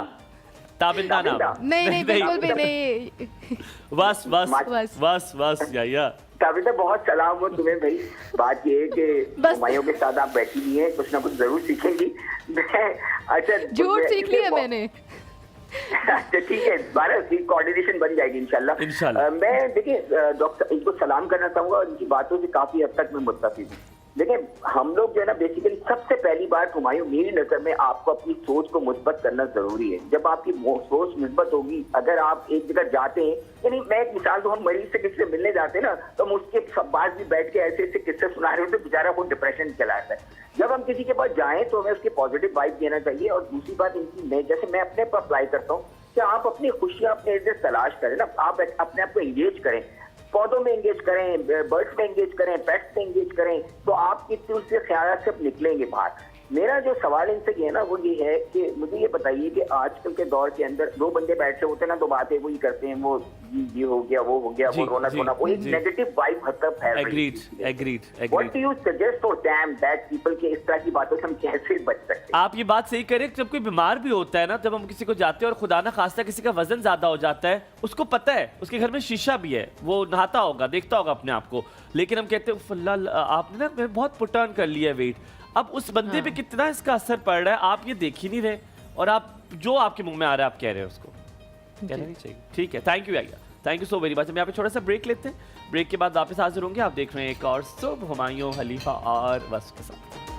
ताबिंदा नाम। नहीं बिल्कुल भी नहीं। बस बस बस। बस बस याया। ताबिंदा बहुत सलाम हो तुम्हें भाई। बात ये है कि बस। हुमायूं के साथ आप बैठी हुई हैं, कुछ ना कुछ जरूर सीखेंगी। अच्छा झूठ सीख लिया मैंने। अच्छा ठीक है, 12 की कोऑर्डिनेशन बन जाएगी इंशाल्लाह। इंशाल्लाह। मैं देखिए डॉक्टर इनको सलाम करना चाहूंगा, और इनकी बातों से काफी हद तक मैं मुत्तफिक हूँ। देखिए हम लोग जो है ना बेसिकली सबसे पहली बात हुमायूं मेरी नजर में आपको अपनी सोच को मुस्बत करना जरूरी है। जब आपकी सोच मुस्बत होगी, अगर आप एक जगह जाते हैं, यानी मैं एक मिसाल दूं, हम मरीज से किसी से मिलने जाते हैं ना, तो हम उसके सब बात भी बैठ के ऐसे ऐसे किस्से सुना रहे होते, बेचारा वो डिप्रेशन चला जाता है। जब हम किसी के पास जाएं तो हमें उसके पॉजिटिव वाइब देना चाहिए। और दूसरी बात इनकी, मैं जैसे मैं अपने पर अप्लाई करता हूँ कि आप अपनी खुशियां अपने इधर तलाश करें ना, आप अपने आप को एंगेज करें, पौधों में एंगेज करें, बर्ड्स में एंगेज करें, पेट्स में एंगेज करें, तो आप कितने उससे ख्याल से निकलेंगे बाहर। मेरा जो सवाल इनसे ये है ना वो ये है कि मुझे ये बताइए कि आजकल के दौर के अंदर दो बंदे बैठे होते हैं ना, दो बातें वही करते हैं, वो ये हो गया, वो हो गया, वो रौनक होना, वो एक नेगेटिव वाइब मतलब फैल रही है। Agreed. What do you suggest for them that people के इस तरह की बातों से हम कैसे बच सकते हैं? आप ये बात सही करें, जब कोई बीमार भी होता है ना, जब हम किसी को जाते हैं और खुदा ना खास्ता किसी का वजन ज्यादा हो जाता है, उसको पता है उसके घर में शीशा भी है, वो नहाता होगा, देखता होगा अपने आप को, लेकिन हम कहते हैं फल्ला आपने ना बहुत पुट ऑन कर लिया वेट। अब उस बंदे पे कितना इसका असर पड़ रहा है आप ये देख ही नहीं रहे, और आप जो आपके मुंह में आ रहा है आप कह रहे हैं उसको। कहना नहीं चाहिए। ठीक है, थैंक यू याया, thank you so very much. हम यहाँ पे छोटा सा ब्रेक लेते हैं, ब्रेक के बाद वापस हाजिर होंगे। आप देख रहे हैं एक और सुबह हुमायूं, खलीफा और वस के साथ।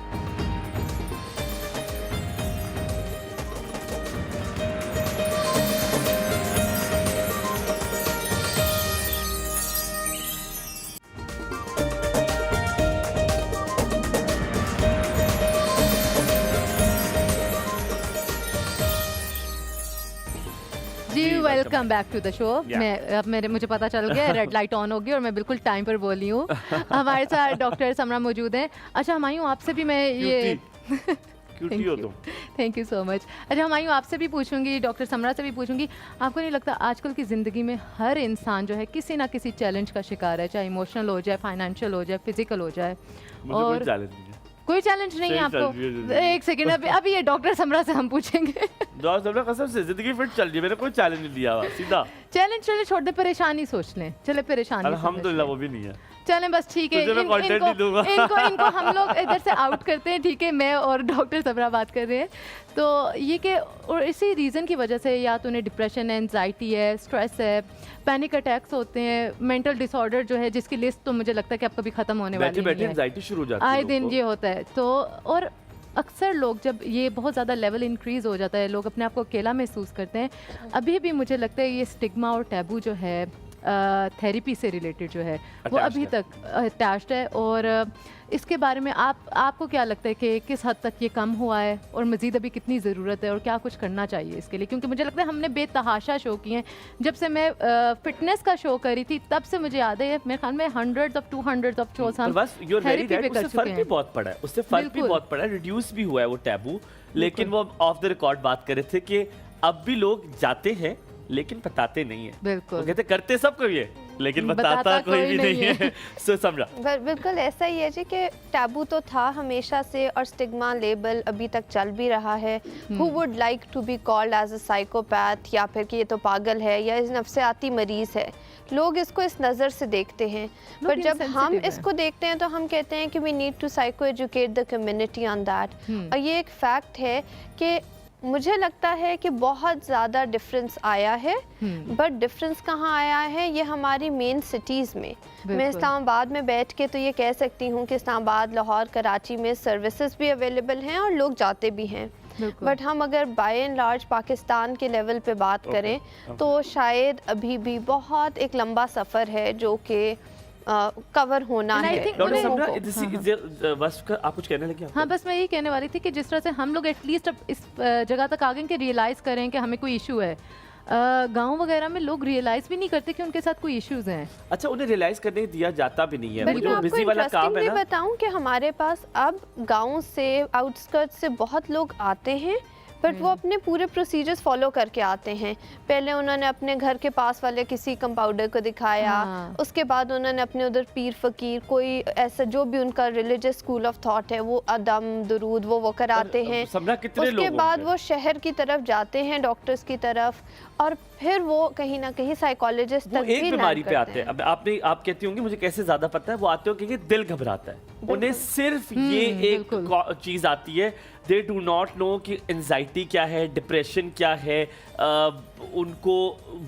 जी welcome back to the show. Yeah. मैं अब मुझे पता चल गया रेड लाइट ऑन होगी और मैं बिल्कुल टाइम पर बोली हूँ। हमारे साथ डॉक्टर समरा मौजूद हैं। अच्छा हुमायूं आपसे भी मैं ये क्यूटी हो तुम। Thank you so much. अच्छा हुमायूं आपसे भी पूछूंगी, डॉक्टर समरा से भी पूछूंगी, आपको नहीं लगता आजकल की ज़िंदगी में हर इंसान जो है किसी ना किसी चैलेंज का शिकार है, चाहे इमोशनल हो जाए, फाइनेंशियल हो जाए, फिजिकल हो जाए, मुझे कोई चैलेंज नहीं है। कोई चैलेंज नहीं है सही आपको? चल रही है एक सेकेंड, अभी ये डॉक्टर समरा से हम पूछेंगे। कसम से जिंदगी फिट चल रही है, मैंने कोई चैलेंज नहीं लिया हुआ, सीधा चैलेंज चले छोड़ दे, परेशानी सोच लें, चले परेशानी अल्हम्दुलिल्लाह वो भी नहीं है। चलें बस ठीक है। तुझे मैं content नहीं दूंगा। इनको हम लोग इधर से आउट करते हैं, ठीक है? मैं और डॉक्टर सबरा बात कर रहे हैं। तो ये कि और इसी रीज़न की वजह से या तो उन्हें डिप्रेशन है, एंजाइटी है, स्ट्रेस है, पैनिक अटैक्स होते हैं, मेंटल डिसऑर्डर जो है जिसकी लिस्ट तो मुझे लगता है कि अब कभी ख़त्म होने वाली नहीं है, एंजाइटी शुरू हो जाती है आए लोगों दिन को। ये होता है। तो और अक्सर लोग जब ये बहुत ज़्यादा लेवल इंक्रीज़ हो जाता है, लोग अपने आप को अकेला महसूस करते हैं। अभी भी मुझे लगता है ये स्टिग्मा और टैबू जो है थेरेपी से रिलेटेड जो है वो Attached अभी है। तक अटैच्ड है। और इसके बारे में आपको क्या लगता है कि किस हद तक ये कम हुआ है और मज़ीद अभी कितनी ज़रूरत है और क्या कुछ करना चाहिए इसके लिए? क्योंकि मुझे लगता है हमने बेतहाशा शो किए हैं। जब से मैं फिटनेस का शो करी थी तब से मुझे याद है मेरे ख्याल में 100 ऑफ 200 ऑफ शोज पर हम बस you're very थेरेपी पे right, कर उससे चुके फर्क भी हैं। बहुत पड़ा है, उससे फर्क भी बिल्कुल। बहुत पड़ा है, रिड्यूस भी हुआ है वो टैबू। लेकिन वो ऑफ द रिकॉर्ड बात कर रहे थे कि अब भी लोग जाते हैं लेकिन बताते नहीं है। बिल्कुल। वो कहते करते सब कोई है लेकिन बताता कोई भी नहीं है। सो समझा। बिल्कुल ऐसा ही है जी कि टैबू तो था हमेशा से और स्टिग्मा लेबल अभी तक चल भी रहा है। Who would like to be called as a psychopath या फिर कि ये तो पागल है या इस नफ्सियाती मरीज़ है, लोग इसको इस नज़र से देखते हैं। पर जब हम insensitive है। इसको देखते हैं तो हम कहते हैं कि we need to psycho educate the community on that. और ये एक फैक्ट है कि मुझे लगता है कि बहुत ज़्यादा डिफरेंस आया है, बट डिफरेंस कहाँ आया है, ये हमारी मेन सिटीज़ में। मैं बिल्कुल। इस्लामाबाद में बैठ के तो ये कह सकती हूँ कि इस्लामाबाद, लाहौर, कराची में सर्विसेज भी अवेलेबल हैं और लोग जाते भी हैं। बिल्कुल। बट हम अगर बाय एंड लार्ज पाकिस्तान के लेवल पे बात करें तो शायद अभी भी बहुत एक लंबा सफ़र है जो कि कवर होना And I है think डॉक्टर उन्हें- समरा, हाँ, बस आप कुछ कहने लगे? हाँ, बस मैं यही कहने वाली थी कि जिस तरह से हम लोग एटलीस्ट अब इस जगह तक आ गए कि रियलाइज़ करें कि हमें कोई इशू है। गांव वगैरह में लोग रियलाइज़ भी नहीं करते कि उनके साथ कोई इश्यूज हैं। अच्छा, उन्हें रियलाइज करने दिया जाता भी नहीं है। वो मैं जो आपको बिजी वाला काम है इंटरेस्टिंगली ना, बताऊं कि हमारे पास अब गांव से, आउटस्कर्ट से बहुत लोग आते हैं, बट वो अपने पूरे प्रोसीजर्स फॉलो करके आते हैं। पहले उन्होंने अपने घर के पास वाले किसी कंपाउंडर को दिखाया, हाँ। उसके बाद उन्होंने अपने उधर पीर फकीर, कोई ऐसा जो भी उनका रिलीजियस स्कूल ऑफ थॉट है, वो अदम दुरूद वो कराते हैं। समरा कितने लोग उसके बाद होंगे? वो शहर की तरफ जाते हैं, डॉक्टर्स की तरफ, और फिर वो कहीं ना कहीं साइकोलॉजिस्ट वो तक भी एक लैंड बीमारी पे करते आते हैं। अब आप कहती होंगी मुझे कैसे ज्यादा पता है, वो आते हो क्योंकि दिल घबराता है। उन्हें सिर्फ ये एक बिल्कुल। चीज आती है, दे डू नॉट नो कि एंजाइटी क्या है, डिप्रेशन क्या है, उनको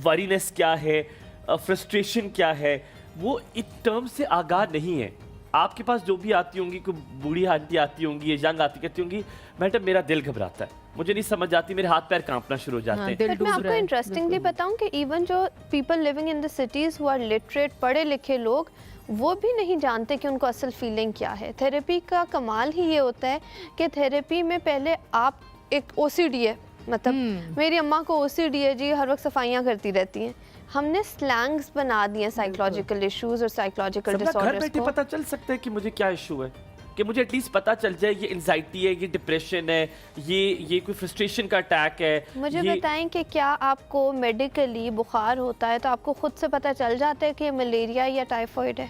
वरीनेस क्या है, फ्रस्ट्रेशन क्या है, वो इन टर्म से आगाह नहीं है। आपके पास जो भी आती होंगी, कोई बूढ़ी आंटी आती होंगी, ये यंग आती कहती होंगी मैडम मेरा दिल घबराता है, मुझे नहीं समझ आती, मेरे हाथ पैर कांपना शुरू हो जाते हाँ, हैं। दिल बट मैं डूब आपको रहा है। इंटरेस्टिंगली बताऊं कि इवन जो people living in the cities who are literate, पढ़े लिखे लोग, वो भी नहीं जानते कि उनको असल फीलिंग क्या है। थेरेपी का कमाल ही ये होता है कि थेरेपी में पहले आप एक ओसीडी है, मतलब मेरी अम्मा को ओसीडी है जी, हर वक्त सफाइयाँ करती रहती हैं। हमने स्लैंग्स बना दिए साइकोलॉजिकल इश्यूज और साइकोलॉजिकल सबका घर डिसऑर्डर्स बैठे को। पता चल सकता है कि मुझे क्या इशू है, कि मुझे एटलीस्ट पता चल जाए ये एंजाइटी है, ये डिप्रेशन है, ये कोई फ्रस्ट्रेशन का अटैक है। मुझे ये बताएं कि क्या आपको मेडिकली बुखार होता है तो आपको खुद से पता चल जाता है कि ये मलेरिया या टाइफॉइड है?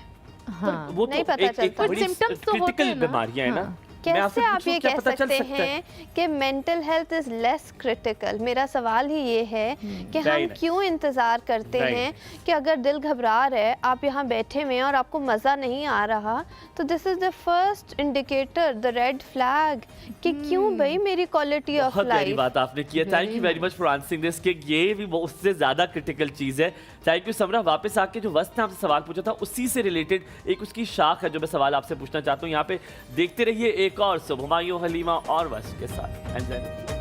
हाँ, वो नहीं तो पता चलता। But symptoms तो होते क्रिटिकल हैं ना। बीमारियां है ना। हाँ। मैं आपसे कैसे आप पूछूं, ये क्या कह पता चल सकते सकता है? हैं कि mental health is less critical? मेरा सवाल ही ये है कि Very हम nice. क्यों इंतज़ार करते Very हैं कि अगर दिल घबरा रहा है, आप यहाँ बैठे हुए हैं और आपको मज़ा नहीं आ रहा, तो this is the first indicator, the red flag कि क्यों भाई मेरी क्वालिटी ऑफ बहुत गहरी लाइफ। बात आपने की है। Thank you very much for answering this, कि ये भी उससे ज्यादा क्रिटिकल चीज है। Thank you Samra. वापस आके जो वस्त ने आपसे सवाल पूछा था उसी से रिलेटेड एक उसकी शाख है जो मैं सवाल आपसे पूछना चाहता हूँ। यहाँ पे देखते रहिए एक और सुबह हुमायूं, हलीमा और वस्त के साथ। Enjoy.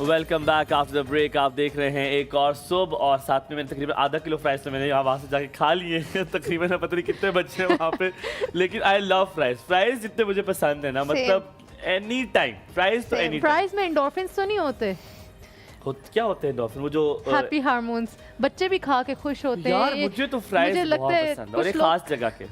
Welcome back after the break. आप देख रहे हैं एक और सुबह, और साथ में मैंने तकरीबन आधा किलो फ्राइज तो मैंने यहाँ वहाँ से जाके खा लिए हैं। तकरीबन पता नहीं कितने बच्चे हैं वहाँ पे, लेकिन आई लव फ्राइज जितने मुझे पसंद है ना, मतलब एनी टाइम फ्राइज तो एनी टाइम। फ्राइज में एंडोर्फिन्स तो नहीं होते? क्या होते हैं डॉल्फिन? वो जो हैप्पी हार्मोन्स, बच्चे भी खा के खुश होते हैं। यार मुझे तो फ्राइज मुझे बहुत लगता है पसंद है, और कुछ एक लोग- खास जगह के।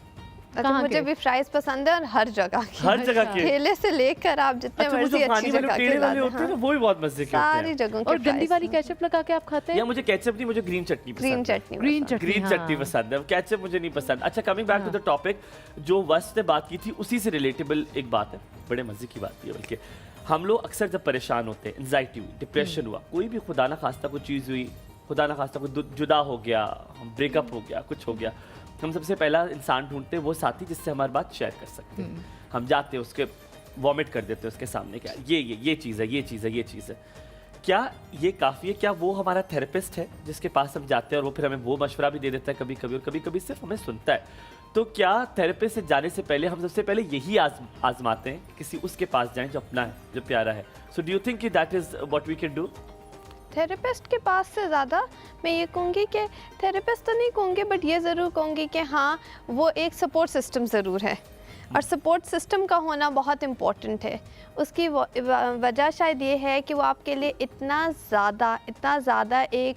अच्छा, कहाँ मुझे के? भी फ्राइज पसंद है और हर जगह की, हर जगह के। ठेले से लेकर आप जितने अच्छा, वो मर्जी जो अच्छी पानी वाले जगह टेढ़े के वाले ला होते हैं ना, दें, वो भी बहुत मजे के होते सारी हैं। जगहों के और गंदी fries वाली हैं। केचप लगा के आप खाते या हैं? मुझे केचप नहीं, मुझे ग्रीन चटनी ग्रीन पसंद है। चटनी ग्रीन पसंद। चटनी, ग्रीन हाँ। चटनी पसंद है, केचप मुझे नहीं पसंद। अच्छा, coming back to the topic, जो वस्त ने बात की थी उसी से रिलेटेबल एक बात है, बड़े मजे की बात है। बल्कि हम लोग अक्सर जब परेशान होते हैं, एंजाइटी हुई, डिप्रेशन हुआ, कोई भी खुदा ना खास्ता कोई चीज़ हुई, खुदा ना खास्ता कोई जुदा हो गया, ब्रेकअप हो गया, कुछ हो गया, हम सबसे पहला इंसान ढूंढते हैं वो साथी जिससे हमारी बात शेयर कर सकते हैं। हम जाते हैं उसके वॉमिट कर देते हैं उसके सामने, क्या ये चीज़ है, ये चीज़ है, ये चीज़ है, क्या ये काफ़ी है? क्या वो हमारा थेरेपिस्ट है जिसके पास हम जाते हैं और वो फिर हमें वो मशवरा भी दे देता है कभी कभी, और कभी कभी सिर्फ हमें सुनता है? तो क्या थेरेपिस्ट से जाने से पहले हम सबसे पहले यही आजमाते हैं कि किसी उसके पास जाएं जो अपना है, जो प्यारा है? So do you think that is what we can do? Therapist के पास से ज़्यादा मैं ये कहूँगी कि थेरेपिस्ट तो नहीं कहूँगी, बट ये ज़रूर कहूँगी कि हाँ, वो एक सपोर्ट सिस्टम ज़रूर है, और सपोर्ट सिस्टम का होना बहुत इम्पोर्टेंट है। उसकी वजह शायद ये है कि वो आपके लिए इतना ज़्यादा एक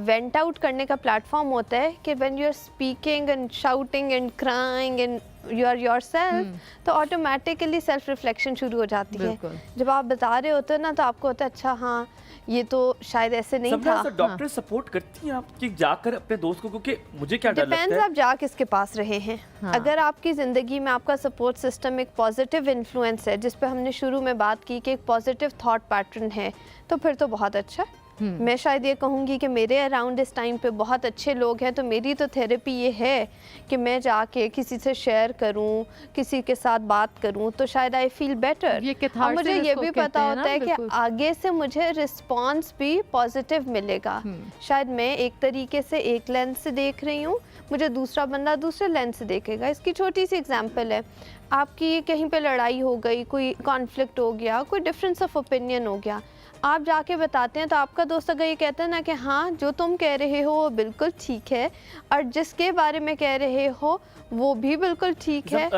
वेंट आउट करने का प्लेटफॉर्म होता है कि when you are speaking and shouting and crying and you are yourself, तो ऑटोमेटिकली सेल्फ रिफ्लेक्शन शुरू हो जाती है। बिल्कुल। जब आप बता रहे होते हो ना, तो आपको होता है अच्छा हाँ, ये तो शायद ऐसे नहीं था। डॉक्टर सपोर्ट करती हैं आपकी जाकर अपने दोस्त को? क्योंकि मुझे क्या डर लगता डिपेंड्स है, आप जा किसके पास रहे हैं। हाँ। अगर आपकी ज़िंदगी में आपका सपोर्ट सिस्टम एक पॉजिटिव इन्फ्लुएंस है, जिस पे हमने शुरू में बात की कि एक पॉजिटिव थॉट पैटर्न है, तो फिर तो बहुत अच्छा। मैं शायद ये कहूँगी कि मेरे अराउंड इस टाइम पे बहुत अच्छे लोग हैं, तो मेरी तो थेरेपी ये है कि मैं जाके किसी से शेयर करूँ, किसी के साथ बात करूँ, तो शायद आई फील बेटर। ये और मुझे ये भी पता होता है कि बिल्कुल। आगे से मुझे रिस्पॉन्स भी पॉजिटिव मिलेगा। शायद मैं एक तरीके से एक लेंस से देख रही हूँ, मुझे दूसरा बंदा दूसरे लेंस से देखेगा। इसकी छोटी सी एग्जांपल है, आपकी कहीं पे लड़ाई हो गई, कोई कॉन्फ्लिक्ट हो गया, कोई डिफरेंस ऑफ ओपिनियन हो गया, आप जाके बताते हैं, तो आपका दोस्त अगर ये कहता है ना कि हाँ जो तुम कह रहे हो वो बिल्कुल ठीक है, और जिसके बारे में कह रहे हो वो भी बिल्कुल ठीक है।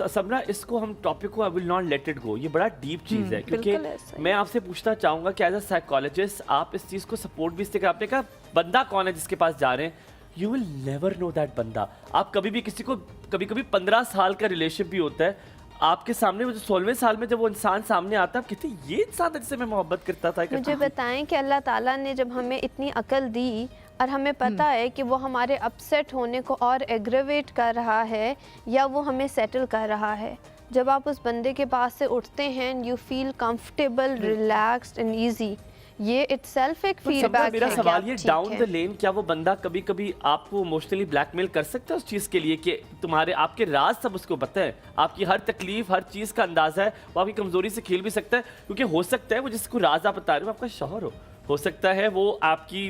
समरा, इसको हम टॉपिक को I will not let it go, ये बड़ा डीप चीज़ है, क्योंकि बिल्कुल ऐसा ही। मैं आपसे पूछना चाहूँगा कि एज अ साइकोलॉजिस्ट आप इस चीज़ को सपोर्ट भी इससे, आपने कहा बंदा कौन है जिसके पास जा रहे हैं, you will never know that बंदा। आप कभी भी किसी को, कभी कभी 15 साल का रिलेशन भी होता है आपके सामने, वो जो 16वें साल में जब वो इंसान सामने आता है, आप कहते हैं ये इंसान जिससे मैं मोहब्बत करता था। मुझे बताएं कि अल्लाह ताला ने जब हमें इतनी अकल दी और हमें पता है कि वो हमारे अपसेट होने को और एग्रेवेट कर रहा है या वो हमें सेटल कर रहा है, जब आप उस बंदे के पास से उठते हैं, you feel comfortable, relaxed and easy, ये इटसेल्फ एक फीडबैक मेरा है। सवाल ये, डाउन द लेन क्या वो बंदा कभी कभी आपको इमोशनली ब्लैकमेल कर सकता है उस चीज़ के लिए कि तुम्हारे आपके राज सब उसको पता है, आपकी हर तकलीफ, हर चीज़ का अंदाजा है, वो आपकी कमजोरी से खेल भी सकता है? क्योंकि हो सकता है वो जिसको राज आप बता रहे हो आपका शौहर हो सकता है वो आपकी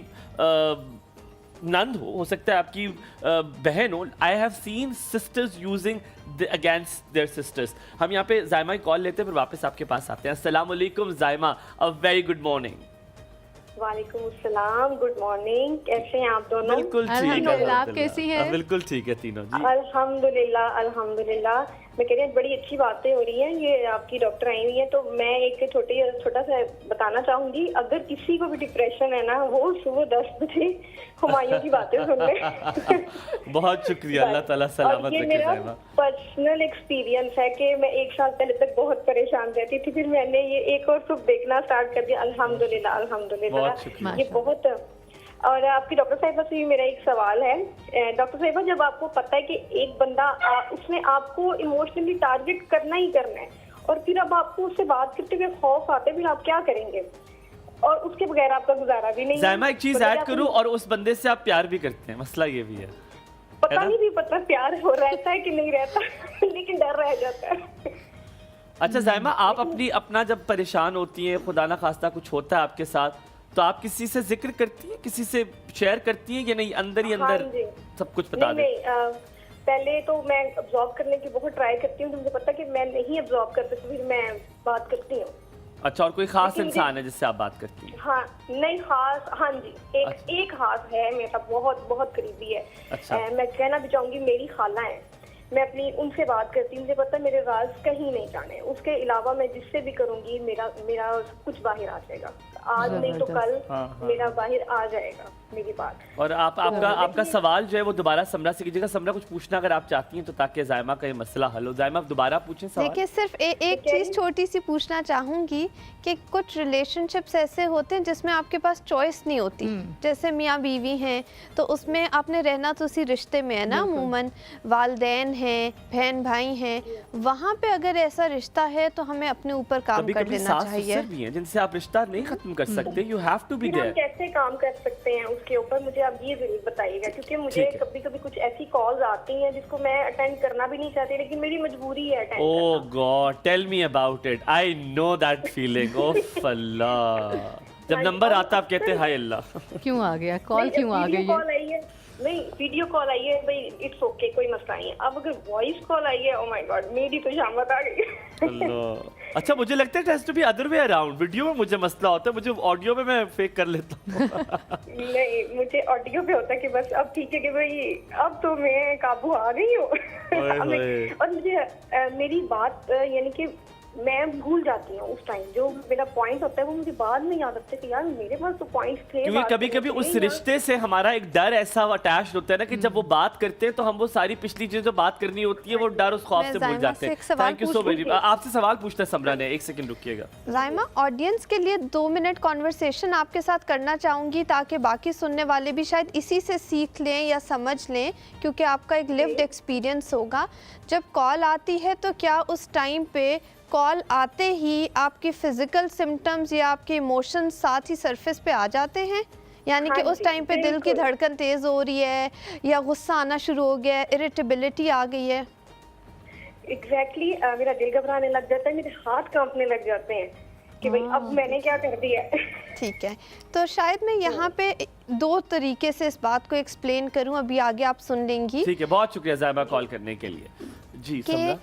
नंद हो सकता है आपकी बहन हो। I have seen sisters using against their sisters. हम यहाँ पे जायमा की कॉल लेते हैं, फिर वापस आपके पास आते हैं। अस्सलाम वालेकुम जायमा, अ वेरी गुड मॉर्निंग। वालेकुम अस्सलाम, गुड मॉर्निंग, कैसे हैं आप दोनों? बिल्कुल ठीक है, अल्हम्दुलिल्लाह। आप कैसी हैं? बिल्कुल ठीक है तीनों जी। अल्हम्दुलिल्लाह अल्हम्दुलिल्लाह। मैं कह रही हूँ बड़ी अच्छी बातें हो रही हैं, ये आपकी डॉक्टर आई हुई है, तो मैं एक छोटा सा बताना चाहूंगी, अगर किसी को भी डिप्रेशन है ना, वो सुबह 10 बजे हुमायूं की बातें सुन ले। बहुत शुक्रिया, अल्लाह ताला सलामत ये रखे मेरा जायमा। पर्सनल एक्सपीरियंस है कि मैं 1 साल पहले तक बहुत परेशान रहती थी, फिर मैंने ये एक और सुबह देखना स्टार्ट कर दिया। अल्हम्दुलिल्लाह बहुत अल्हम्दुलिल्लाह। शुक्रिया। ये बहुत। और आपकी डॉक्टर साहिबा से भी मेरा एक सवाल है। डॉक्टर साहिबा, जब आपको पता है कि एक बंदा उसने आपको इमोशनली टारगेट करना ही करना है, और फिर अब आपको उससे बात करते हुए खौफ आते, फिर आप क्या करेंगे? और उसके बगैर आपका गुजारा भी नहीं है। जायमा एक चीज ऐड करूं, और उस बंदे से आप प्यार भी करते हैं, मसला ये भी है, पता नहीं भी पता प्यार हो रहता है कि नहीं रहता लेकिन डर रह जाता है। अच्छा जायमा, आप अपना जब परेशान होती हैं, खुदा ना खास्ता कुछ होता है आपके साथ, तो आप किसी से जिक्र करती हैं, किसी से शेयर करती हैं, या नहीं अंदर ही अंदर हाँ जी। सब कुछ बता दें? पहले तो मैं अब्जॉर्ब करने की बहुत ट्राई करती हूँ, मुझे पता कि मैं नहीं अब्जॉर्ब कर सकती, फिर मैं बात करती हूँ। अच्छा, और कोई खास लेकिन इंसान है जिससे आप बात करती हैं? हाँ नहीं, खास, हाँ जी, एक खास है मेरा, बहुत बहुत करीबी है। अच्छा। मैं कहना भी चाहूंगी, मेरी खाला है, मैं अपनी उनसे बात करती हूँ, मुझे पता है मेरे राज कहीं नहीं जाने, उसके अलावा मैं जिससे भी करूंगी मेरा कुछ बाहर आ जाएगा, आज नहीं तो कल हाँ। मेरा बाहर आ जाएगा मेरी बात। और आपका सवाल जो है वो दोबारा समरा से कीजिएगा। समरा, कुछ पूछना अगर आप चाहती हैं तो, ताकि जायमा का ये मसला हल हो। जायमा, आप दोबारा पूछें सवाल। देखिए, सिर्फ एक चीज़ छोटी सी पूछना चाहूँगी कि कुछ रिलेशनशिप्स ऐसे होते हैं जिसमें आपके पास चॉइस नहीं होती, जैसे मियाँ बीवी हैं, तो उसमें आपने रहना तो उसी रिश्ते में है ना, अमूमन वालदैन हैं, बहन भाई हैं, वहाँ पे अगर ऐसा रिश्ता है तो हमें अपने ऊपर काम कर लेना चाहिए। भी हैं जिनसे आप रिश्ता नहीं खत्म तुम कर सकते, यू हैव टू बी फिर हम देयर। कैसे काम कर सकते हैं उसके ऊपर, मुझे आप ये जरूर बताइएगा, क्योंकि मुझे ठीक है। कभी कभी कुछ ऐसी कॉल्स आती हैं जिसको मैं अटेंड करना भी नहीं चाहती, लेकिन मेरी मजबूरी है अटेंड Oh करना। God, tell me about it. I know that feeling. Oh अल्लाह, जब नंबर आता आप कहते हाय अल्लाह। क्यों आ गया कॉल, क्यों आ गई कॉल है? आई है, नहीं वीडियो कॉल आई है भाई, इट्स ओके, कोई मसला नहीं है। अब अगर वॉइस कॉल आई है, ओ माय गॉड, मेरी तो शामत आ गई। अल्लाह, अच्छा मुझे लगता है it has to be other way around. Video में मुझे मसला होता है, मुझे ऑडियो में मैं फेक कर लेता हूँ। नहीं, मुझे ऑडियो पे होता है कि बस अब ठीक है कि भाई अब तो मैं काबू आ गई हूँ। ओए। और मुझे मेरी बात यानी कि मैं भूल जाती हूँ उस टाइम, जो मेरा पॉइंट होता है वो मुझे बाद में याद आता है कि यार मेरे पास तो पॉइंट्स थे। क्योंकि बात कभी करने कभी के उस लिए, रिश्ते से हमारा एक डर ऐसा अटैच होता है ना कि जब वो बात करते हैं तो हम वो सारी पिछली चीजें जो बात करनी होती है वो डर उस खौफ मैं से भूल जायमा जाते से हैं। एक सवाल थैंक यू सो पूछ वेरी लूं? आपसे सवाल पूछना है समरा ने, एक सेकंड रुकिएगा। जायमा, ऑडियंस के लिए 2 मिनट कॉन्वर्सेशन आपके साथ करना चाहूँगी ताकि बाकी सुनने वाले भी शायद इसी से सीख लें या समझ लें, क्योंकि आपका एक लिव्ड एक्सपीरियंस होगा। जब कॉल आती है तो क्या उस टाइम पे कॉल आते ही आपकी फिजिकल सिम्टम्स या आपके इमोशंस साथ ही सरफेस पे आ जाते हैं? यानी कि हाँ उस जी, टाइम पे दिल की बिल्कुल। धड़कन तेज़ हो रही है या गुस्सा आना शुरू हो गया है, इरिटेबिलिटी आ गई है? एग्जैक्टली मेरा दिल घबराने लग जाता है, मेरे हाथ कांपने लग जाते हैं कि भाई अब मैंने क्या कर दिया है। ठीक है, तो शायद मैं यहाँ पे 2 तरीके से इस बात को एक्सप्लेन करूँ, अभी आगे आप सुन लेंगी। ठीक है, बहुत शुक्रिया जायमा कॉल करने के लिए। जी कि समरा,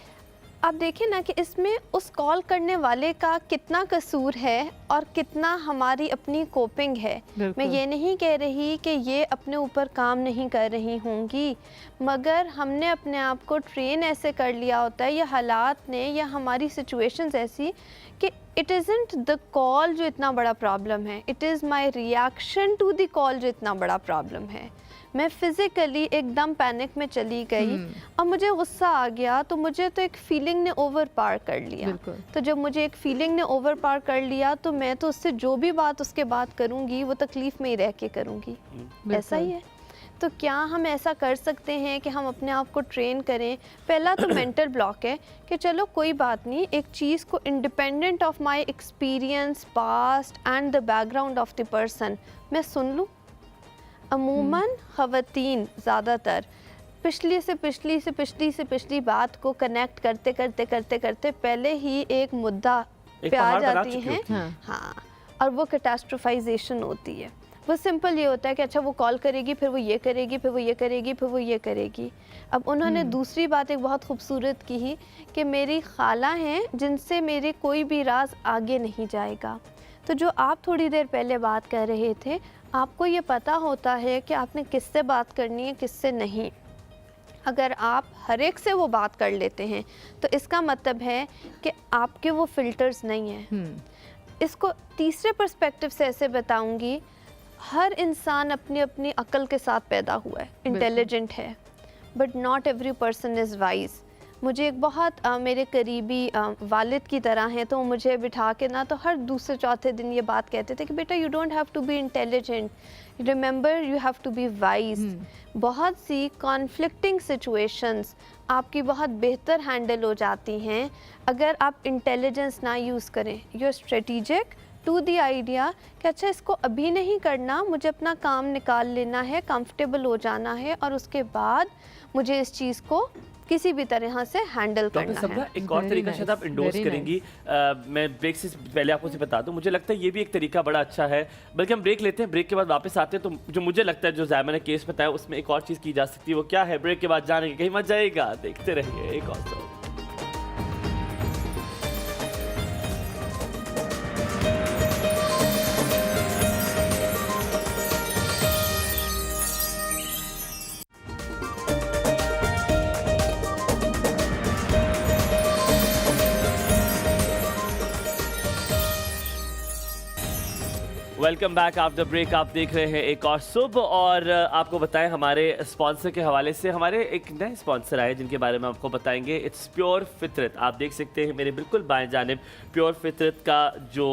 आप देखें ना कि इसमें उस कॉल करने वाले का कितना कसूर है और कितना हमारी अपनी कोपिंग है। मैं बिल्कुल। ये नहीं कह रही कि ये अपने ऊपर काम नहीं कर रही होंगी, मगर हमने अपने आप को ट्रेन ऐसे कर लिया होता है या हालात ने या हमारी सिचुएशंस ऐसी कि इट इज़ंट द कॉल जो इतना बड़ा प्रॉब्लम है, it is my reaction to the call जो इतना बड़ा प्रॉब्लम है। मैं फिज़िकली एकदम पैनिक में चली गई और मुझे गुस्सा आ गया, तो मुझे तो एक फीलिंग ने ओवर पार कर लिया। बिल्कुल। तो जब मुझे एक फीलिंग ने ओवर पार कर लिया तो मैं तो उससे जो भी बात उसके बाद करूँगी वो तकलीफ़ में ही रह के करूँगी। ऐसा ही है। तो क्या हम ऐसा कर सकते हैं कि हम अपने आप को ट्रेन करें? पहला तो मेंटल ब्लॉक है कि चलो कोई बात नहीं, एक चीज़ को independent of my experience, past and the background of the person मैं सुन लूँ। अमूमन ख़वातीन ज़्यादातर पिछली बात को कनेक्ट करते करते पहले ही एक मुद्दा एक पे आ पहाड़ बना जाती चुकी हैं। होती हैं। हाँ, और वो कैटास्ट्रोफाइजेशन होती है। वो सिंपल ये होता है कि अच्छा वो कॉल करेगी, फिर वो ये करेगी, फिर वो ये करेगी, फिर वो ये करेगी। अब उन्होंने दूसरी बात एक बहुत खूबसूरत की ही कि मेरी खाला हैं जिनसे मेरे कोई भी राज आगे नहीं जाएगा। तो जो आप थोड़ी देर पहले बात कर रहे थे, आपको ये पता होता है कि आपने किससे बात करनी है, किससे नहीं। अगर आप हर एक से वो बात कर लेते हैं तो इसका मतलब है कि आपके वो फ़िल्टर्स नहीं हैं। इसको तीसरे पर्सपेक्टिव से ऐसे बताऊंगी, हर इंसान अपनी अपनी अक्ल के साथ पैदा हुआ है, इंटेलिजेंट है, but not every person is wise. मुझे एक बहुत मेरे करीबी वालिद की तरह हैं, तो मुझे बिठा के ना तो हर दूसरे चौथे दिन ये बात कहते थे कि बेटा you don't have to be intelligent, remember you have to be wise. बहुत सी कॉन्फ्लिक्टिंग सिचुएशंस आपकी बहुत बेहतर हैंडल हो जाती हैं अगर आप इंटेलिजेंस ना यूज़ करें। You are strategic to the idea कि अच्छा इसको अभी नहीं करना, मुझे अपना काम निकाल लेना है, कंफर्टेबल हो जाना है और उसके बाद मुझे इस चीज़ को किसी भी तरह से हैंडल डॉक्टर करना समरा, है। एक और Very तरीका शायद आप nice, इंडोर्स very करेंगी। मैं ब्रेक से पहले आपको से बता दूं, मुझे लगता है ये भी एक तरीका बड़ा अच्छा है। बल्कि हम ब्रेक लेते हैं, ब्रेक के बाद वापस आते हैं। तो जो मुझे लगता है जो जायमा ने केस बताया उसमें एक और चीज़ की जा सकती है, वो क्या है ब्रेक के बाद जानेंगे, कहीं मत जाएगा, देखते रहिए एक और show. Welcome back after break. आप देख रहे हैं एक और सुबह, और आपको बताएं हमारे स्पॉन्सर के हवाले से हमारे एक नए स्पॉन्सर आए जिनके बारे में आपको बताएंगे। इट्स प्योर फितरत। आप देख सकते हैं मेरे बिल्कुल बाएं जानिब प्योर फितरत का जो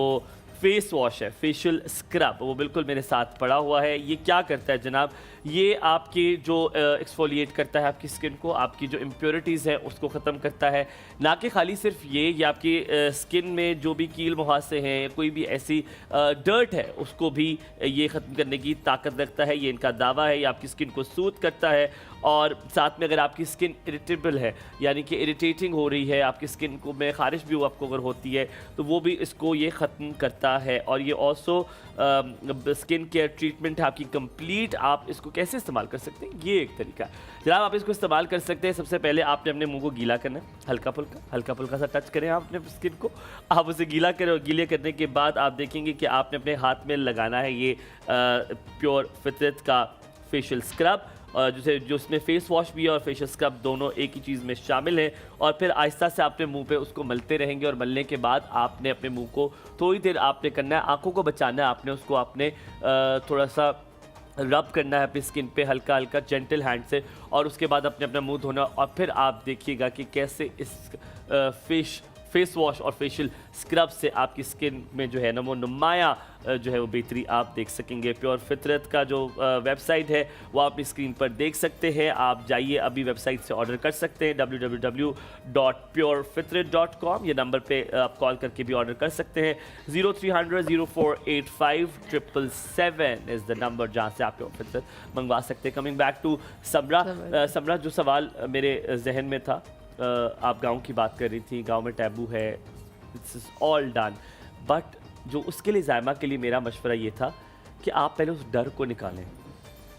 फेस वॉश है, फेशियल स्क्रब, वो बिल्कुल मेरे साथ पड़ा हुआ है। ये क्या करता है जनाब? ये आपकी जो एक्सफोलिएट करता है आपकी स्किन को, आपकी जो इम्प्योरिटीज़ हैं उसको ख़त्म करता है। ना कि खाली सिर्फ ये आपकी स्किन में जो भी कील मुहासे हैं, कोई भी ऐसी डर्ट है उसको भी ये ख़त्म करने की ताकत रखता है। ये इनका दावा है। ये आपकी स्किन को सूद करता है और साथ में अगर आपकी स्किन इरिटेबल है, यानी कि इरिटेटिंग हो रही है, आपकी स्किन को में खारिश भी आपको अगर होती है तो वो भी इसको ये ख़त्म करता है। और ये ऑल्सो स्किन केयर ट्रीटमेंट है आपकी कंप्लीट। आप इसको कैसे इस्तेमाल कर सकते हैं, ये एक तरीका है जनाब। आप इसको इस्तेमाल कर सकते हैं। सबसे पहले आपने अपने मुंह को गीला करना है, हल्का फुल्का सा टच करें आप अपने स्किन को, आप उसे गीला करें और गीले करने के बाद आप देखेंगे कि आपने अपने हाथ में लगाना है ये प्योर फितरत का फेशियल स्क्रब, जो उसमें फेस वॉश भी है और फेशियल स्क्रब दोनों एक ही चीज़ में शामिल है। और फिर आहिस्ता से आपने मुंह पे उसको मलते रहेंगे और मलने के बाद आपने अपने मुंह को थोड़ी देर आपने करना है, आंखों को बचाना है आपने, उसको आपने थोड़ा सा रब करना है अपनी स्किन पे हल्का हल्का जेंटल हैंड से, और उसके बाद अपने अपना मुंह धोना। और फिर आप देखिएगा कि कैसे इस फेस वॉश और फेशियल स्क्रब से आपकी स्किन में जो है ना वो नुमाया जो है वो बेहतरी आप देख सकेंगे। प्योर फितरत का जो वेबसाइट है वो आप अपनी स्क्रीन पर देख सकते हैं। आप जाइए अभी वेबसाइट से ऑर्डर कर सकते हैं www.purefitrat.com। ये नंबर पे आप कॉल करके भी ऑर्डर कर सकते हैं। 0300 0485 777 इज़ द नंबर जहाँ से आप प्योर फितरत मंगवा सकते हैं। कमिंग बैक टू समरा, जो सवाल मेरे जहन में था, आप गांव की बात कर रही थी, गांव में टैबू है, it's is all done, but जो उसके लिए जायमा के लिए मेरा मशवरा ये था कि आप पहले उस डर को निकालें।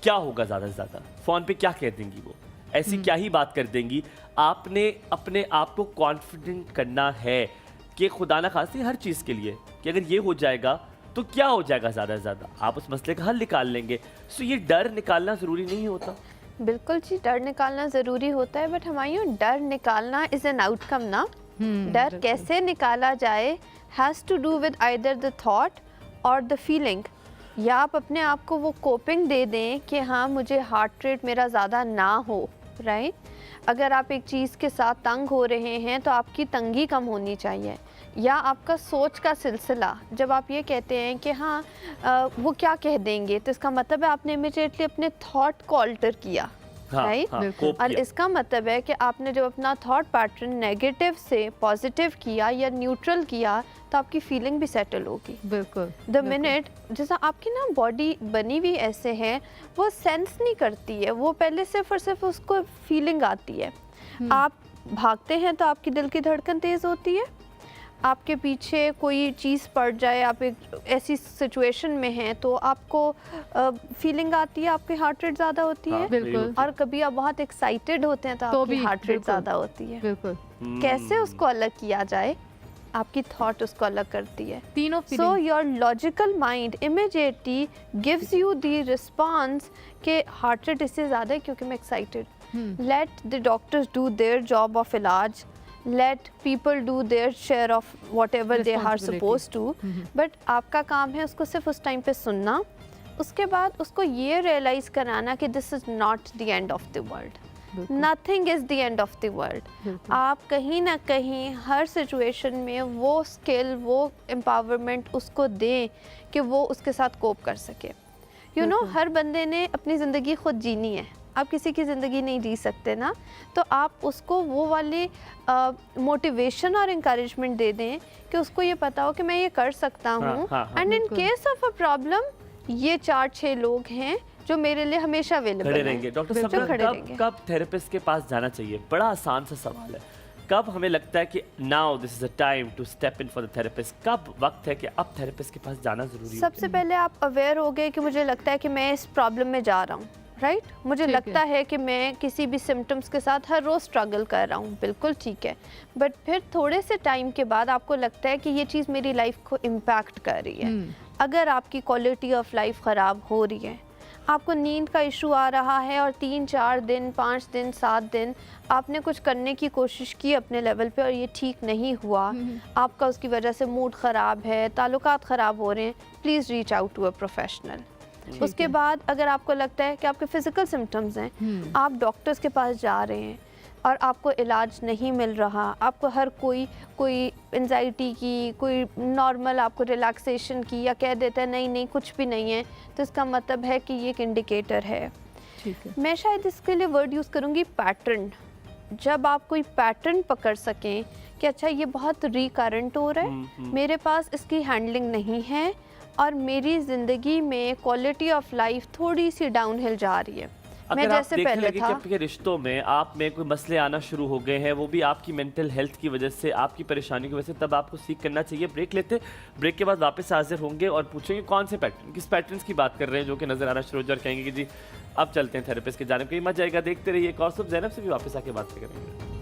क्या होगा ज़्यादा से ज़्यादा, फ़ोन पे क्या कह देंगी वो, ऐसी क्या ही बात कर देंगी। आपने अपने आप को कॉन्फिडेंट करना है कि खुदा ना खास्ती हर चीज़ के लिए कि अगर ये हो जाएगा तो क्या हो जाएगा, ज़्यादा से ज़्यादा आप उस मसले का हल निकाल लेंगे। सो ये डर निकालना ज़रूरी नहीं होता। बिल्कुल जी, डर निकालना ज़रूरी होता है, बट हमारी डर निकालना इज़ एन आउटकम ना। डर कैसे निकाला जाए has to do with either the thought और द फीलिंग। या आप अपने आप को वो कोपिंग दे दें कि हाँ मुझे हार्ट रेट मेरा ज़्यादा ना हो, राइट। अगर आप एक चीज़ के साथ तंग हो रहे हैं तो आपकी तंगी कम होनी चाहिए। या आपका सोच का सिलसिला, जब आप ये कहते हैं कि हाँ वो क्या कह देंगे, तो इसका मतलब है आपने इमीडिएटली अपने थॉट को अल्टर किया, राइट। और इसका मतलब है कि आपने जब अपना थॉट पैटर्न नेगेटिव से पॉजिटिव किया या न्यूट्रल किया तो आपकी फीलिंग भी सेटल होगी। बिल्कुल। द मिनट जैसा आपकी ना बॉडी बनी हुई ऐसे है, वो सेंस नहीं करती है, वो पहले सिर्फ और सिर्फ उसको फीलिंग आती है। आप भागते हैं तो आपकी दिल की धड़कन तेज़ होती है, आपके पीछे कोई चीज़ पड़ जाए, आप एक ऐसी सिचुएशन में हैं तो आपको फीलिंग आती है, आपकी हार्ट रेट ज़्यादा होती है। बिल्कुल। और कभी आप बहुत एक्साइटेड होते हैं तो आपकी हार्ट रेट ज़्यादा होती है। बिल्कुल। कैसे उसको अलग किया जाए, आपकी थॉट उसको अलग करती है। तीनों so your logical mind immediately gives you the response कि हार्ट रेट इससे ज़्यादा है क्योंकि मैं excited. Let the doctors do their job of इलाज, let people do their share of whatever they are supposed to, but आपका काम है उसको सिर्फ उस टाइम पे सुनना, उसके बाद उसको ये रियलाइज़ कराना कि this is not the end of the world, nothing is the end of the world। आप कहीं ना कहीं हर सिचुएशन में वो स्किल, वो एम्पावरमेंट उसको दें कि वो उसके साथ कोप कर सके। You know, हर बंदे ने अपनी ज़िंदगी खुद जीनी है, आप किसी की ज़िंदगी नहीं जी सकते ना, तो आप उसको वो वाली मोटिवेशन और इंकरेजमेंट दे दें कि उसको ये पता हो कि मैं ये कर सकता हूँ। And in case of a problem ये 4-6 लोग हैं जो मेरे लिए हमेशा अवेलेबल रहेंगे। डॉक्टर साहब, कब थेरेपिस्ट के पास जाना चाहिए? बड़ा आसान सा सवाल है। कब हमें लगता है कि now this is a time to step in for the therapist? कब वक्त है कि अब थेरेपिस्ट के पास जाना जरूरी है? सबसे पहले आप अवेयर हो गए कि मुझे लगता है कि मैं इस प्रॉब्लम में जा रहा हूँ, राइट। मुझे लगता है कि मैं किसी भी सिम्टम्स के साथ हर रोज़ स्ट्रगल कर रहा हूँ, बिल्कुल ठीक है। बट फिर थोड़े से टाइम के बाद आपको लगता है कि ये चीज़ मेरी लाइफ को इम्पैक्ट कर रही है। अगर आपकी क्वालिटी ऑफ लाइफ ख़राब हो रही है, आपको नींद का इशू आ रहा है और 3-4 दिन 5 दिन 7 दिन आपने कुछ करने की कोशिश की अपने लेवल पे और ये ठीक नहीं हुआ, आपका उसकी वजह से मूड ख़राब है, ताल्लुकात ख़राब हो रहे हैं, please reach out to a professional. उसके बाद अगर आपको लगता है कि आपके फिज़िकल सिम्टम्स हैं, आप डॉक्टर्स के पास जा रहे हैं, और आपको इलाज नहीं मिल रहा, आपको हर कोई एंजाइटी की, कोई नॉर्मल आपको रिलैक्सेशन की, या कह देता है नहीं नहीं कुछ भी नहीं है, तो इसका मतलब है कि ये एक इंडिकेटर है। ठीक है। मैं शायद इसके लिए वर्ड यूज़ करूँगी पैटर्न। जब आप कोई पैटर्न पकड़ सकें कि अच्छा ये बहुत रिकरेंट हो रहा है, मेरे पास इसकी हैंडलिंग नहीं है और मेरी ज़िंदगी में क्वालिटी ऑफ लाइफ थोड़ी सी डाउनहिल जा रही है, मैं अगर आप जैसे देखने पहले लगे कि था। आपके रिश्तों में आप में कोई मसले आना शुरू हो गए हैं, वो भी आपकी मेंटल हेल्थ की वजह से, आपकी परेशानी की वजह से, तब आपको सीख करना चाहिए। ब्रेक लेते, ब्रेक के बाद वापस हाजिर होंगे और पूछेंगे कौन से पैटर्न, किस पैटर्न्स की बात कर रहे हैं जो कि नजर आना शुरू हो जाए, और कहेंगे कि जी अब चलते हैं थेरेपिस्ट के जाने, कहीं मत जाएगा। देखते रहिए कौसुफ, ज़ैनब से भी वापस आके बात करेंगे।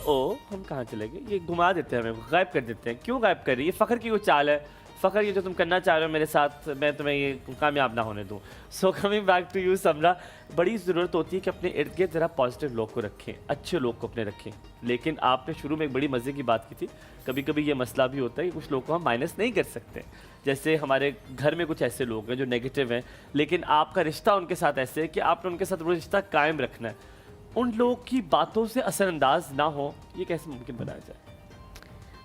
ओ हम कहाँ चले गए? ये घुमा देते हैं, हमें गायब कर देते हैं। क्यों गायब कर रही है? फ़ख्र की कोई चाल है? फ़ख्र ये जो तुम करना चाह रहे हो मेरे साथ, मैं तुम्हें ये कामयाब ना होने दूँ। So coming back to you Samra, बड़ी ज़रूरत होती है कि अपने इर्द गिर्द ज़रा पॉजिटिव लोग को रखें, अच्छे लोग को अपने रखें। लेकिन आपने शुरू में एक बड़ी मज़े की बात की थी, कभी कभी ये मसला भी होता है कि कुछ लोग को हम माइनस नहीं कर सकते। जैसे हमारे घर में कुछ ऐसे लोग हैं जो नेगेटिव हैं, लेकिन आपका रिश्ता उनके साथ ऐसे है कि आपने उनके साथ वो रिश्ता कायम रखना है। उन लोगों की बातों से असरअंदाज ना हो, ये कैसे मुमकिन बनाया जाए?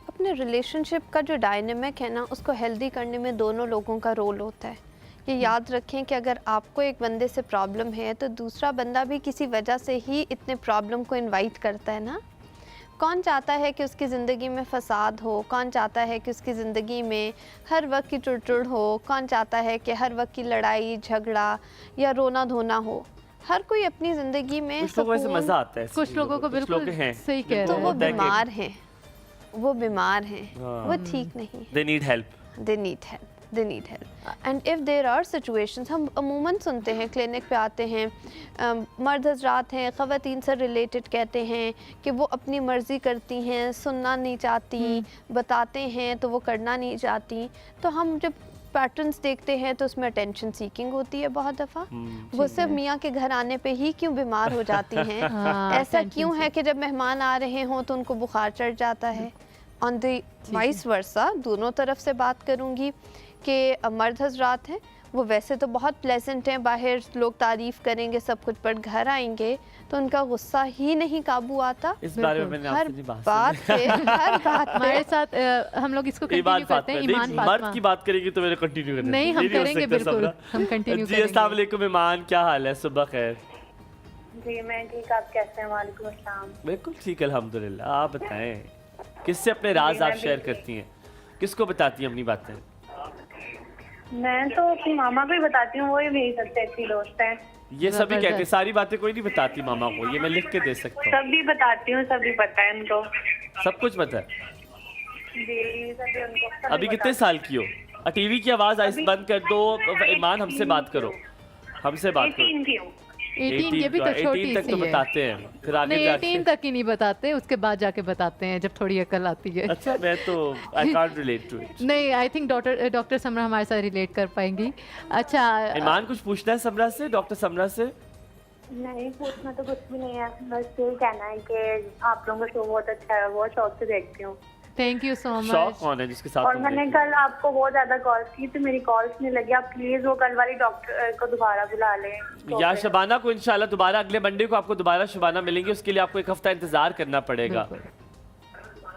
अपने रिलेशनशिप का जो डायनेमिक है ना, उसको हेल्दी करने में दोनों लोगों का रोल होता है। ये याद रखें कि अगर आपको एक बंदे से प्रॉब्लम है तो दूसरा बंदा भी किसी वजह से ही इतने प्रॉब्लम को इनवाइट करता है ना। कौन चाहता है कि उसकी ज़िंदगी में फसाद हो? कौन चाहता है कि उसकी ज़िंदगी में हर वक्त की टुड़ हो? कौन चाहता है कि हर वक्त की लड़ाई झगड़ा या रोना धोना हो? हर कोई अपनी ज़िंदगी में कुछ लोगों से मज़ा आता है, कुछ लोगों को बिल्कुल सही कह रहे तो हैं। वो बीमार हैं, वो बीमार हैं, हाँ। वो ठीक नहीं है। They need help. They need help and if there are situations, हम अमूमन सुनते हैं, क्लिनिक पे आते हैं, मर्द हजरात हैं, ख़वातीन से रिलेटेड कहते हैं कि वो अपनी मर्ज़ी करती हैं, सुनना नहीं चाहती, बताते हैं तो वो करना नहीं चाहती। तो हम जब पैटर्न्स देखते हैं तो उसमें अटेंशन सीकिंग होती है बहुत दफ़ा। वो सिर्फ मियाँ के घर आने पे ही क्यों बीमार हो जाती हैं? ऐसा क्यों है कि जब मेहमान आ रहे हों तो उनको बुखार चढ़ जाता है? ऑन द वाइस वर्सा, दोनों तरफ से बात करूँगी कि मर्द हजरात हैं, वो वैसे तो बहुत प्लेजेंट हैं, बाहर लोग तारीफ़ करेंगे सब कुछ, पर घर आएंगे तो उनका गुस्सा ही नहीं काबू आता। इस बारे में मैंने हर आपसे नहीं बात बात पे हर बात पे हमारे साथ हम लोग इसको ईमान कंटिन्यू करते हैं। फातिमा, ईमान नहीं, मर्द फातिमा की बात करेगी तो मेरे कंटिन्यू करना नहीं, हम करेंगे बिल्कुल, हम कंटिन्यू जी। अस्सलाम करेंगे। वालेकुम ईमान, क्या हाल है? सुबह खैर। जी मैं ठीक, आप कैसे हैं? वालेकुम अस्सलाम। बिल्कुल ठीक अल्हम्दुलिल्लाह। आप बताएं, किससे अपने राज आप शेयर करती हैं? किसको बताती हैं अपनी बातें? मैं तो अपनी मामा को ही बताती हूँ, वही मेरी सबसे अच्छी दोस्त है। ये सभी कहते हैं, सारी बातें कोई नहीं बताती मामा को, ये मैं लिख के दे सकता हूँ। सब भी बताती हूँ, सभी पता है उनको। सब कुछ पता है। जी सभी उनको, सभी अभी कितने बताती साल की हो? टीवी की आवाज आइस बंद कर दो। ईमान हमसे बात करो, हमसे बात करो। 18 की हूँ। 18 ये भी तो 18 छोटी तक सी तो है। बताते हैं, फिर आगे नहीं, जाके 18 तक ही नहीं बताते, उसके बाद जाके बताते हैं जब थोड़ी अकल आती है। अच्छा, मैं तो I can't relate to it. नहीं, आई थिंक डॉक्टर समरा हमारे साथ रिलेट कर पाएंगी। अच्छा, ईमान कुछ पूछना है समरा से, डॉक्टर समरा से? नहीं पूछना तो कुछ भी नहीं है, बस यही कहना है कि आप लोगों का शो बहुत अच्छा है, बहुत शौक से देखती हूँ। थैंक यू सो शौक मच। कौन है जिसके साथ और तुम मैंने देखती हो? कल आपको बहुत ज्यादा कॉल की तो मेरी कॉल्स नहीं लगी। आप प्लीज वो कल वाली डॉक्टर को दोबारा बुला लें। या शबाना को इंशाल्लाह दोबारा अगले मंडे को आपको दोबारा शबाना मिलेंगे, उसके लिए आपको एक हफ्ता इंतजार करना पड़ेगा।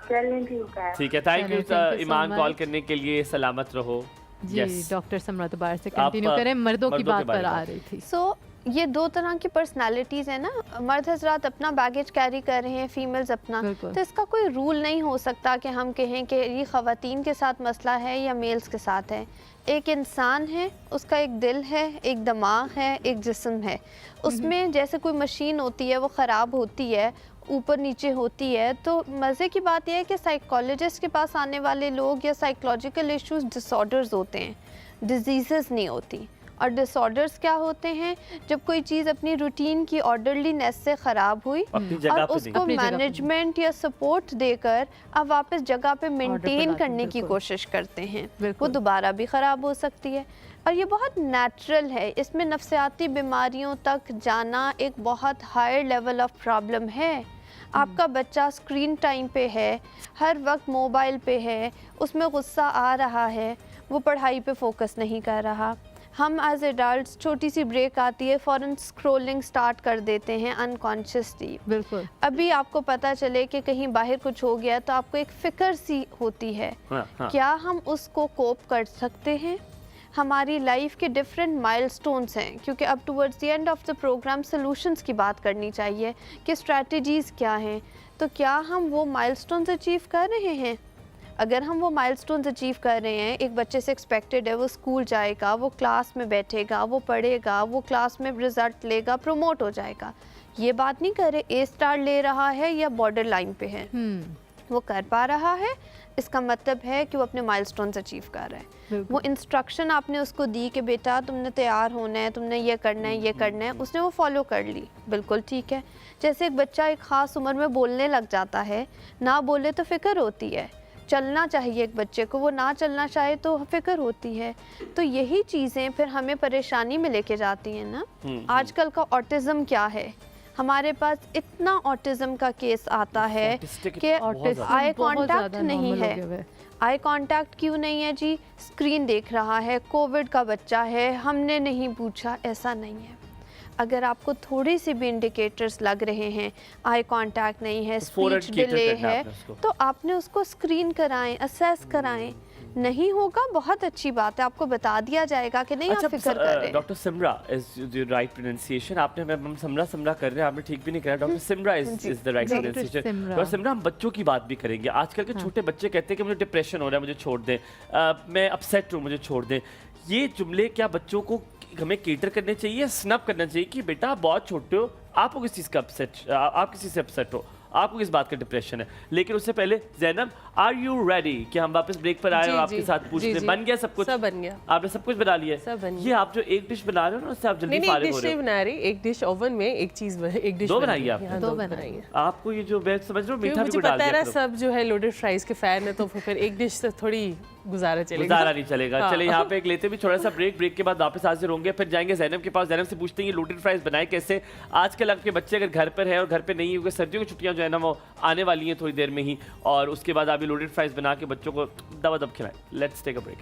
चलिए ठीक है। ठीक है, थैंक यू चलिए, thank you so ईमान कॉल much। करने के लिए। सलामत रहो। जी, Yes। डॉक्टर समरा दोबारा से आप, कंटिन्यू करें। मर्दों की मर्दों के बात बारे पर में। आ रही थी। सो ये दो तरह की पर्सनालिटीज़ है ना, मर्द हजरात अपना बैगेज कैरी कर रहे हैं, फीमेल्स अपना। बिल्कुल। तो इसका कोई रूल नहीं हो सकता कि हम कहें कि ये ख़वातीन के साथ मसला है या मेल्स के साथ है। एक इंसान है, उसका एक दिल है, एक दिमाग है, एक जिस्म है। उसमें जैसे कोई मशीन होती है, वो ख़राब होती है, ऊपर नीचे होती है। तो मज़े की बात यह है कि साइकोलॉजिस्ट के पास आने वाले लोग या साइकोलॉजिकल इश्यूज डिसऑर्डर्स होते हैं, डिजीज़ नहीं होती। और डिसऑर्डर्स क्या होते हैं? जब कोई चीज़ अपनी रूटीन की ऑर्डरलीनेस से ख़राब हुई अपनी जगह और पे उसको अपनी जगह पे। मैनेजमेंट या सपोर्ट देकर अब वापस जगह पे मेंटेन लाते हैं, करने की बिल्कुल। कोशिश करते हैं, वो बिल्कुल। दोबारा भी ख़राब हो सकती है। और ये बहुत नेचुरल है, इसमें नफ्सियाती बीमारियों तक जाना एक बहुत हायर लेवल ऑफ प्रॉब्लम है। आपका बच्चा स्क्रीन टाइम पे है, हर वक्त मोबाइल पे है, उसमें गुस्सा आ रहा है, वो पढ़ाई पे फोकस नहीं कर रहा। हम एज एडल्ट्स छोटी सी ब्रेक आती है, फ़ौरन स्क्रॉलिंग स्टार्ट कर देते हैं अनकॉन्शियसली। बिल्कुल। अभी आपको पता चले कि कहीं बाहर कुछ हो गया तो आपको एक फ़िक्र सी होती है, हाँ। क्या हम उसको कोप कर सकते हैं? हमारी लाइफ के डिफरेंट माइलस्टोन्स हैं, क्योंकि अब towards the end of the program solutions की बात करनी चाहिए कि स्ट्रैटेजीज़ क्या हैं। तो क्या हम वो माइलस्टोन्स अचीव कर रहे हैं? अगर हम वो माइलस्टोन्स अचीव कर रहे हैं, एक बच्चे से एक्सपेक्टेड है वो स्कूल जाएगा, वो क्लास में बैठेगा, वो पढ़ेगा, वो क्लास में रिजल्ट लेगा, प्रमोट हो जाएगा। ये बात नहीं कर रहे A स्टार ले रहा है या बॉर्डर लाइन पे है, वो कर पा रहा है, इसका मतलब है कि वो अपने माइलस्टोन्स अचीव कर रहा है। बिल्कुल। वो इंस्ट्रक्शन आपने उसको दी कि बेटा तुमने तैयार होना है, तुमने ये करना है, ये करना है, उसने वो फॉलो कर ली, बिल्कुल ठीक है। जैसे एक बच्चा एक ख़ास उम्र में बोलने लग जाता है, ना बोले तो फ़िक्र होती है, चलना चाहिए एक बच्चे को, वो ना चलना चाहे तो फिक्र होती है। तो यही चीज़ें फिर हमें परेशानी में लेके जाती हैं ना। आजकल का ऑटिज़म क्या है, हमारे पास इतना ऑटिज़म का केस आता है Autistic कि बहुत ज़्यादा। आई बहुत कांटेक्ट ज़्यादा नहीं normal हो है। गया हुआ है। आई कांटेक्ट क्यों नहीं है जी? स्क्रीन देख रहा है, कोविड का बच्चा है, हमने नहीं पूछा, ऐसा नहीं है। अगर आपको थोड़ी सी भी इंडिकेटर्स लग रहे हैं, आई कांटेक्ट नहीं है, Forehead स्पीच cater डिले करना है है, आपने उसको। तो आपने उसको स्क्रीन कराएं, असेस कराएं। नहीं होगा, बहुत अच्छी बात है, आपको बता दिया जाएगा कि नहीं आप फिक्र कर रहे हैं। Doctor Simra is the right pronunciation. आपने हम समरा कर रहे हैं, आपने ठीक भी नहीं करा। Doctor Simra is the right doctor pronunciation. Simra. Doctor Simra, हम बच्चों की बात भी करेंगे। आजकल के छोटे बच्चे कहते हैं कि मुझे डिप्रेशन हो रहा है, मुझे छोड़ दें, मैं अपसेट हूँ, मुझे छोड़ दें। ये जुमले क्या बच्चों को हमें केटर करने चाहिए, स्नब करना चाहिए कि बेटा आप बहुत छोटे हो, आपको किस चीज़ का अपसेट, आप किसी से अपसेट हो, आपको किस बात का डिप्रेशन है? लेकिन उससे पहले जैनब, आर यू रेडी कि हम वापस ब्रेक पर आए जी, और आपके जी, साथ पूछते जी, जी। बन गया सब कुछ? सब बन गया। आपने सब कुछ बना लिया है? सब बन ये गया। आप जो एक डिश बना रहे हो ना, उससे आप जल्दी नहीं, एक फारिग हो डिश रहे नहीं हो। बना रही, एक डिश ओवन में, एक डिश दो बनाई है आपने? हाँ, दो दो बनाई बनाई है। आपको ये जो मैं समझ रहा हूँ, क्योंकि मीठा भी मुझे कोई डाल पता है दिया ना करो। सब जो है लोडेड फ्राइज के फैन है, तो फिर एक डिश से थोड़ी गुजारा चलेगा। गुजारा नहीं चलेगा। हाँ। चले यहाँ पे एक लेते भी छोटा सा ब्रेक के बाद वापस हाजिर होंगे, फिर जाएंगे जैनब के पास। जैनब से पूछते हैं ये लोडेड फ्राइज बनाए कैसे। आजकल आपके बच्चे अगर घर पर है और घर पे नहीं है, क्योंकि सर्दियों की छुट्टियां जो है ना वो आने वाली हैं थोड़ी देर में ही, और उसके बाद आप ये लोडेड फ्राइज बना के बच्चों को दब खिलाएं। Let's take a break.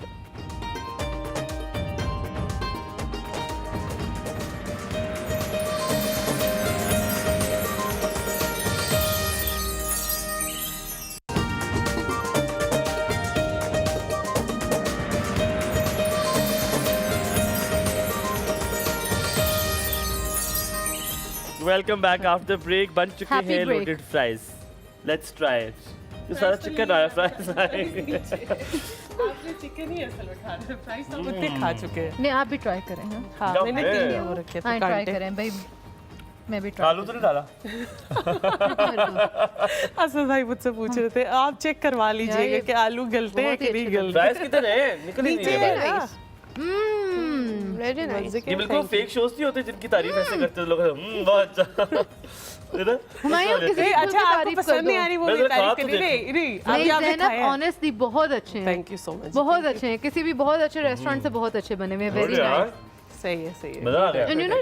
Welcome back after break. बन चुके Happy हैं break. Loaded fries. Let's try it. ये सारा चिकन आया फ्राइज। आपने चिकन ही असल में खा रहे हैं, फ्राइज तो कुत्ते खा चुके हैं। नहीं, आप भी ट्राई करें। हाँ, हाँ, जाओ, मैंने है। 3 वो रखे थे हाँ ट्राई कांटे। करें भाई, मैं भी आलू ट्राई तो नहीं डाला? असद भाई मुझसे पूछ रहे थे, आप चेक करवा लीजिएगा ये कि आलू गलते हैं बहुत ही कि नहीं अच्छे गलते। फ्राइज कितने हैं? निकल ही नहीं नीचे रहे है बाहर। ना। Very nice. ये बिल्कुल फेक शोज नहीं होते जिनकी तारीफ ऐसे करते हैं लोग। बहुत अच्छा है ना? हुमायूं किसी ए, की अच्छा, आपको तारीफ कर पसंद दो। नहीं आ रही वो मैं भी तो तारीफ खा तो करी। नहीं नहीं, नहीं अभी आपने ज़ैनब खाया है। ऑनेस्टली बहुत अच्छे हैं, थैंक यू सो मच। बहुत अच्छे हैं। किसी भी बहुत अच्छे रेस्टोरेंट से बहुत अच्छे बने हुए हैं। वेरी यार, नाइस सही है, सही है। मजा आ गया। And you know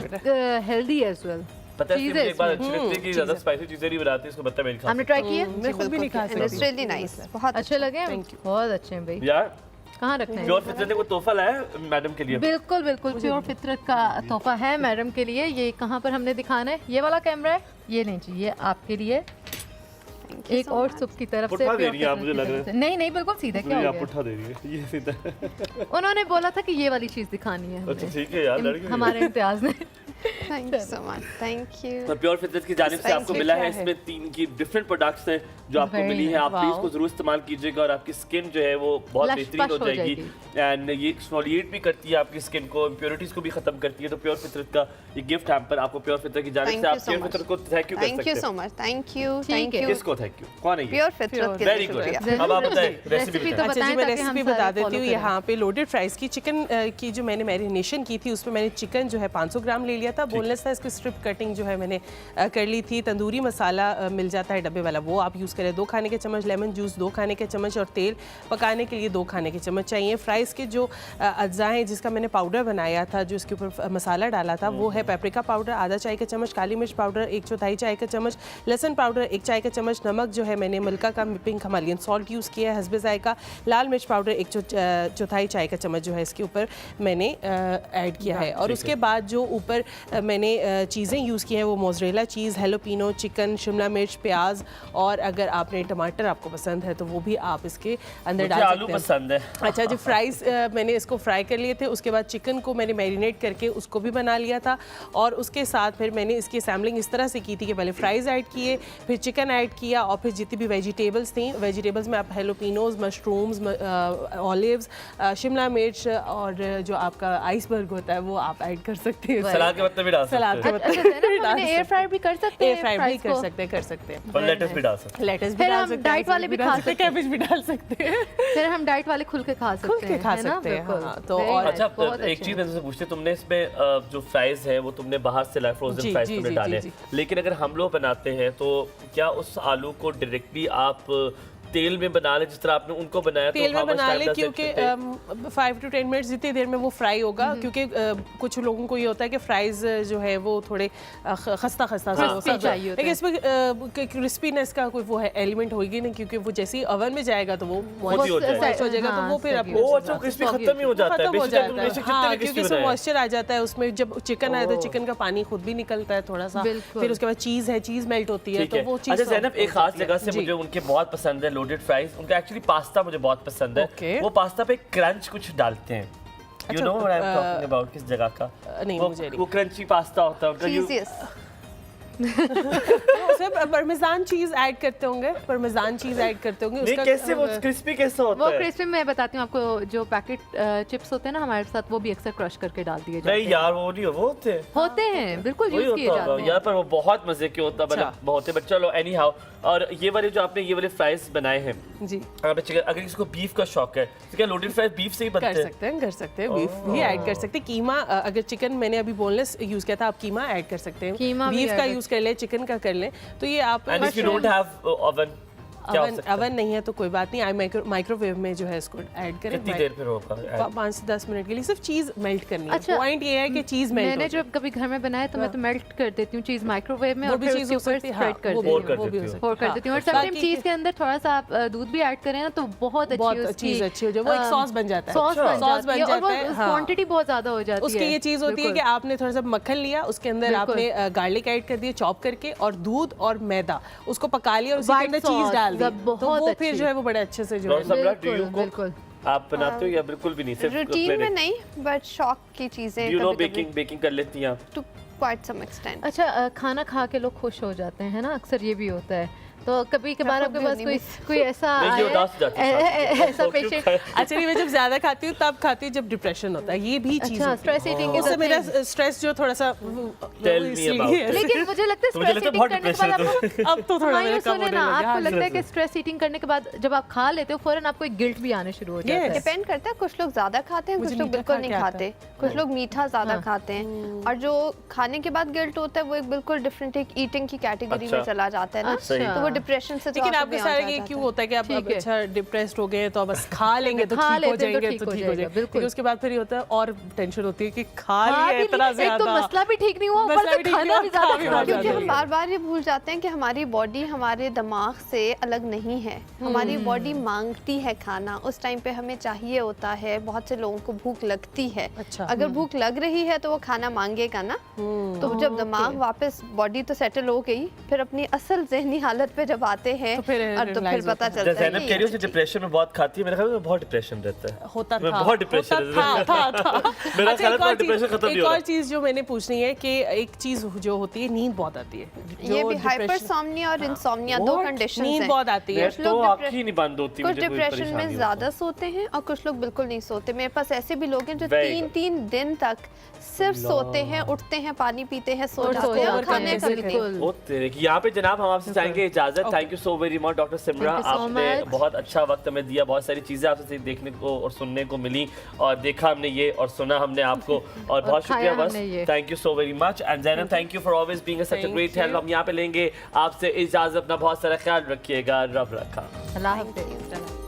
healthy as well. पता है चीज़ें मुझे एक बात इसमें। अच्छी लगती है कि ज्यादा स्पाइसी चीजें नहीं बनाते, इसको पता है मेरी हमने ट्राई किए, मैं खुद भी नहीं खा इट्स सकती। रियली नाइस, बहुत अच्छे लगे? Thank you. बहुत अच्छे हैं भाई। यार। कहाँ रखना है? प्योर फितरत ने कोई तोहफा लाया है मैडम के लिए? बिल्कुल बिल्कुल प्योर फितरत का तोहफा है मैडम के लिए। ये कहाँ पर हमने दिखाना है? ये वाला कैमरा है? ये नहीं जी, ये आपके लिए एक और सुप की तरफ से। पुट्ठा दे प्योर रही है आप, फितरत मुझे की लग तरफ से। नहीं नहीं, बिल्कुल सीधा। क्या हो आप गया? पुट्ठा दे रही है ये सीधा। उन्होंने बोला था कि ये वाली चीज दिखानी है अच्छा हमें। ठीक है यार, लड़की हमारे इम्तियाज ने। Thank you so much, thank you. तो प्योर फितरत की जानिब से आपको ये मिला क्या है, है? इसमें 3 की डिफरेंट प्रोडक्ट्स हैं जो आपको Very मिली है। आप प्लीज wow. इसको जरूर इस्तेमाल कीजिएगा और आपकी स्किन जो है वो बहुत Lush बेहतरीन हो push हो जाएगी। एंड ये एक्सफोलिएट भी करती है आपकी स्किन को, इम्प्योरिटीज को भी खत्म करती है। तो प्योर फितरत का ये गिफ्ट हैम्पर आपको प्योर फितरत की जानिब से, आप प्योर फितरत को थैंक यू कर थैंक सकते यू हैं। सो मच, थैंक यू, ठीक थैंक है। यू। किसको थैंक यू? कौन है ये? प्योर फितरत के वेरी लिए गुड। शुक्रिया। अब आप बताएं रेसिपी रेसिपी बताएं। तो अच्छा जी, बताएं मैं ताकि हम रेसिपी सारे बता देती follow हूँ। करें। यहाँ पे लोडेड फ्राइज़ की चिकन की जो मैंने मैरिनेशन की थी उसमें मैंने चिकन जो है 500 ग्राम ले लिया था, बोनलेस था, इसकी स्ट्रिप कटिंग जो है मैंने कर ली थी। तंदूरी मसाला मिल जाता है डब्बे वाला, वो आप यूज़ करें। 2 खाने के चम्मच लेमन जूस, 2 खाने के चम्मच, और तेल पकाने के लिए 2 खाने के चम्मच चाहिए। फ्राइज़ के जो अज्जा हैं जिसका मैंने पाउडर बनाया था, जो इसके ऊपर मसाला डाला था, वो है पेपरिका पाउडर आधा चाय का चम्मच, काली मिर्च पाउडर 1/4 चाय का चम्मच, लहसुन पाउडर 1 चाय का चम्मच, नमक जो है मैंने मलका का पिंक हिमालयन सॉल्ट यूज़ किया है हस्बे जायका, लाल मिर्च पाउडर 1/4 चाय का चम्मच जो है इसके ऊपर मैंने ऐड किया है। और उसके बाद जो ऊपर मैंने चीज़ें यूज़ की हैं वो mozzarella cheese, jalapeno, chicken, Shimla मिर्च, प्याज, और अगर आपने टमाटर आपको पसंद है तो वो भी आप इसके अंदर मुझे डाल आलू सकते हैं। पसंद है। अच्छा जी, फ्राइज़ मैंने इसको फ्राई कर लिए थे। उसके बाद चिकन को मैंने मैरिनेट करके उसको भी बना लिया था, और उसके साथ फिर मैंने इसकी सैम्पलिंग इस तरह से की थी कि पहले फ्राइज़ ऐड किए, फिर चिकन ऐड किया, और फिर जितनी भी वेजिटेबल्स थी, वेजिटेबल्स में आप हेलोपिनोज, मशरूम्स, ऑलिव्स, शिमला मिर्च, और जो आपका आइसबर्ग होता है वो आप ऐड कर सकते हैं। सलाद के पत्ते भी डाल सलाद सकते के हैं पत्ते अच्छा ज़ैनब, डाल हमने एयर फ्राई भी कर सकते हैं एयर फ्राई भी fries कर को? सकते हैं, कर सकते हैं। और लेटस भी डाल सकते हैं। लेटस भी फिर डाल हम सकते हैं, डाइट वाले भी खा सकते हैं। कैबेज भी डाल सकते हैं, फिर हम डाइट वाले खुल के खा सकते हैं, खुल के खा है ना? सकते हैं, बिल्कुल। हाँ, तो Very और- nice, अच्छा बहुत एक अच्छे। चीज मैं तुमसे पूछती, तुमने इसमें जो फ्राइज है वो तुमने बाहर से लाए, फ्रोजन जी, फ्राइज जी, तुमने जी, डाले, जी, लेकिन अगर हम लोग बनाते हैं तो क्या उस आलू को डायरेक्टली आप तेल में बना ले जिस तरह आपने उनको बनाया? तेल तो में बना ले, क्योंकि 5 to 10 मिनट्स जितनी देर में वो फ्राई होगा, क्योंकि कुछ लोगों को ये होता है कि फ्राइज जो है वो थोड़े खस्ता खस्ता सा हो Crispy चाहिए होता लेकिन इसमें क्रिस्पीनेस का कोई वो है एलिमेंट होगी नहीं, क्योंकि वो जैसे ही ओवन में जाएगा तो वो खुद ही हो जाएगा। moist हो जाएगा, तो वो फिर हाँ, आपको ओ अच्छा, क्रिस्पी खत्म ही हो जाता है। खत्म हो बेशक जाता तुमने है, इसे हाँ, कितने क्योंकि crispy उसमें बनाए? मॉइस्चर आ जाता है उसमें। जब चिकन आया तो चिकन का पानी खुद भी निकलता है थोड़ा सा, बिल्कुल। फिर उसके बाद चीज़ है, चीज़ मेल्ट होती है, ठीक तो है। वो चीज़ अच्छा ज़ैनब, एक खास जगह से जी। मुझे उनके बहुत पसंद है लोडेड फ्राइज, उनका एक्चुअली पास्ता मुझे बहुत पसंद है। Okay. वो पास्ता पे क्रंच कुछ डालते हैं, you know what I am talking about, किस जगह का? नहीं, वो- मुझे नहीं। वो क्रंची पास्ता होता है उनका। Jesus. उसमें परमेजान चीज़ ऐड करते होंगे, परमेजान चीज़ ऐड करते होंगे। नहीं, कैसे वो क्रिस्पी कैसे होता वो है? क्रिस्पी मैं बताती हूँ आपको, जो पैकेट चिप्स होते हैं ना हमारे साथ, वो भी अक्सर क्रश करके डाल दिए जाते नहीं हैं। यार, वो नहीं, वो होते हैं, होते हैं, बिल्कुल वही यूज किए होता जाते होगा हैं। यार, पर वो बहुत मजे के होता है, मतलब अच्छा। बहुत है। बट चलो एनी हाउ, और ये वाले जो आपने ये वाले फ्राइज बनाए हैं, जी अगर किसी को बीफ का शौक है तो क्या लोडेड फ्राइज बीफ से ही बनते कर हैं? सकते हैं, कर सकते हैं, बीफ भी ऐड कर सकते हैं। कीमा, अगर चिकन मैंने अभी बोनलेस यूज किया था, आप कीमा ऐड कर सकते हैं, कीमा भी बीफ add का कर- यूज कर ले, चिकन का कर ले, तो ये आप and if you don't have oven, क्या हो अवन सकता है? अवन नहीं है तो कोई बात नहीं, आई माइक्रोवेव में जो है इसको ऐड करें। कितनी देर फिर होगा? 5 से 10 मिनट के लिए सिर्फ चीज़ मेल्ट करनी है। अच्छा, पॉइंट ये है कि चीज़ मेल्ट मैंने जब कभी घर में बनाया तो मैं तो मेल्ट कर देती हूँ चीज माइक्रोवेव में, वो और भी फिर चीज़ उसके हो ऊपर सकती है, स्प्रेड हाँ, कर वो देती हूँ। भी- वो भी हो हाँ, सकती फोर कर है। देती हूँ। और हाँ, समटाइम बाकी चीज के अंदर थोड़ा सा आप दूध भी ऐड करें ना तो बहुत बहुत अच्छी चीज़ अच्छी हो जाए, वो एक सॉस बन जाता है। सॉस बन सॉस बन जाती है, और जाता है, वो हाँ। क्वांटिटी बहुत ज्यादा हो जाती है। उसकी ये चीज़ होती है कि बिल्कुल। आपने थोड़ा सा मक्खन लिया, उसके अंदर बिल्कुल। आपने गार्लिक ऐड कर दिया चॉप करके, और दूध और मैदा, उसको पका लिया और उसी के White अंदर sauce, चीज़ डाल दी, बहुत तो वो फिर अच्छी। जो है वो बड़े अच्छे से जो है डॉक्टर साहब, do you बिल्कुल cook? बिल्कुल। आप बनाते हो या बिल्कुल भी नहीं, सिर्फ रूटीन में नहीं, बट शौक की चीजें यू नो कभी-कभी बेकिंग कर लेती हैं आप? To quite some extent. अच्छा, खाना खा के लोग खुश हो जाते हैं, है ना? अक्सर ये भी होता है। तो कभी कभार आपको आपके भी पास नहीं कोई मिस- कोई ऐसा नहीं, ये आया उदास हो जाती है है- शादी ऐसा के बाद। पेशेंट? अच्छा नहीं, मैं जब ज्यादा खाती हूँ तब खाती हूँ जब डिप्रेशन होता है, ये भी चीज़ अच्छा, होती है। स्ट्रेस ईटिंग उससे मेरा स्ट्रेस जो थोड़ा सा Tell me about it. लेकिन मुझे लगता है तो मुझे स्ट्रेस लगता है ईटिंग बहुत करने के बाद depression आपको अब तो थोड़ा हाँ, मेरा ये कम सुने होने ना, लगा। आपको हाँ, लगता है कि स्ट्रेस ईटिंग करने के बाद जब आप खा लेते हो फौरन आपको एक गिल्ट भी आने शुरू हो जाता है। डिपेंड करता है, कुछ लोग ज्यादा खाते हैं, कुछ मुझे लोग मीठा बिल्कुल खा नहीं के आता खाते, कुछ लोग मीठा ज्यादा हाँ। खाते हैं, और जो खाने के बाद गिल्ट होता है वो एक बिल्कुल डिफरेंट एक ईटिंग की कैटेगरी अच्छा। में चला जाता है ना, अच्छा। तो वो डिप्रेशन से लेकिन थोड़ा सा आपके beyond सारे आ ये जाता क्यों है। होता है कि आप ठीक अब है। अच्छा डिप्रेस्ड हो गए तो बस खा लेंगे तो खा ठीक हो लेते हैं तो जाएंगे, ठीक तो हो ठीक हो जाएगा, जाएंगे, बिल्कुल। लेकिन उसके बाद फिर ये होता है और टेंशन होती है कि खा हाँ, लिया भी इतना नहीं, एक तो ज्यादा, मसला भी ठीक नहीं हुआ, ऊपर मसला से भी ठीक नहीं खाना हुआ, भी खा ज्यादा भी खा बहुत लिया। क्योंकि हम ज्यादा। बार बार ये भूल जाते हैं कि हमारी बॉडी हमारे दिमाग से अलग नहीं है, हमारी बॉडी मांगती है खाना, उस टाइम पे हमें चाहिए होता है। बहुत से लोगों को भूख लगती है, अच्छा। अगर भूख लग रही है तो वो खाना मांगेगा ना, तो जब दिमाग वापस, बॉडी तो सेटल हो गई, फिर अपनी असल जहनी हालत पे जब आते हैं तो फिर और तो फिर realize पता होता है। चलता है जैनब कि कह रही ये हो डिप्रेशन में बहुत खाती है, मेरे ख्याल में बहुत डिप्रेशन रहता है। होता मैं था बहुत डिप्रेशन था मेरा अच्छा, ख्याल है एक और तो डिप्रेशन खत्म नहीं एक हो और रहा। चीज जो मैंने पूछनी है कि एक चीज जो होती है, नींद बहुत आती है। ये जो भी depression- हाइपरसोम्निया और इंसोम्निया दो What? कंडीशंस नींद हैं। बहुत आती है। कुछ तो लोग आँखें ही नहीं बंद होती, कुछ मुझे कोई डिप्रेशन परेशानी में हो ज़्यादा सोते हैं और कुछ लोग बिल्कुल नहीं सोते। मेरे पास ऐसे भी लोग हैं जो Very 3-3 दिन तक सिर्फ सोते हैं, उठते हैं, पानी पीते हैं, सो और जाते सो हैं और जाते खाने हैं, का भी नहीं। बिल्कुल। ओ तेरे की। यहाँ पे जनाब हम आपसे चाहेंगे इजाजत। Thank you so very much doctor Simra, Thank you so आपने much. बहुत अच्छा वक्त हमें दिया, बहुत सारी चीजें आपसे देखने को और सुनने को मिली, और देखा हमने ये और सुना हमने आपको, और बहुत खाया शुक्रिया बस। हमने ये। Thank you so very much and Zainab thank you for always being such a Thank great you. Help. हम यहाँ पे लेंगे आपसे इजाजत, अपना बहुत सारा ख्याल रखिएगा, रब रखा। अल्लाह हाफिज़।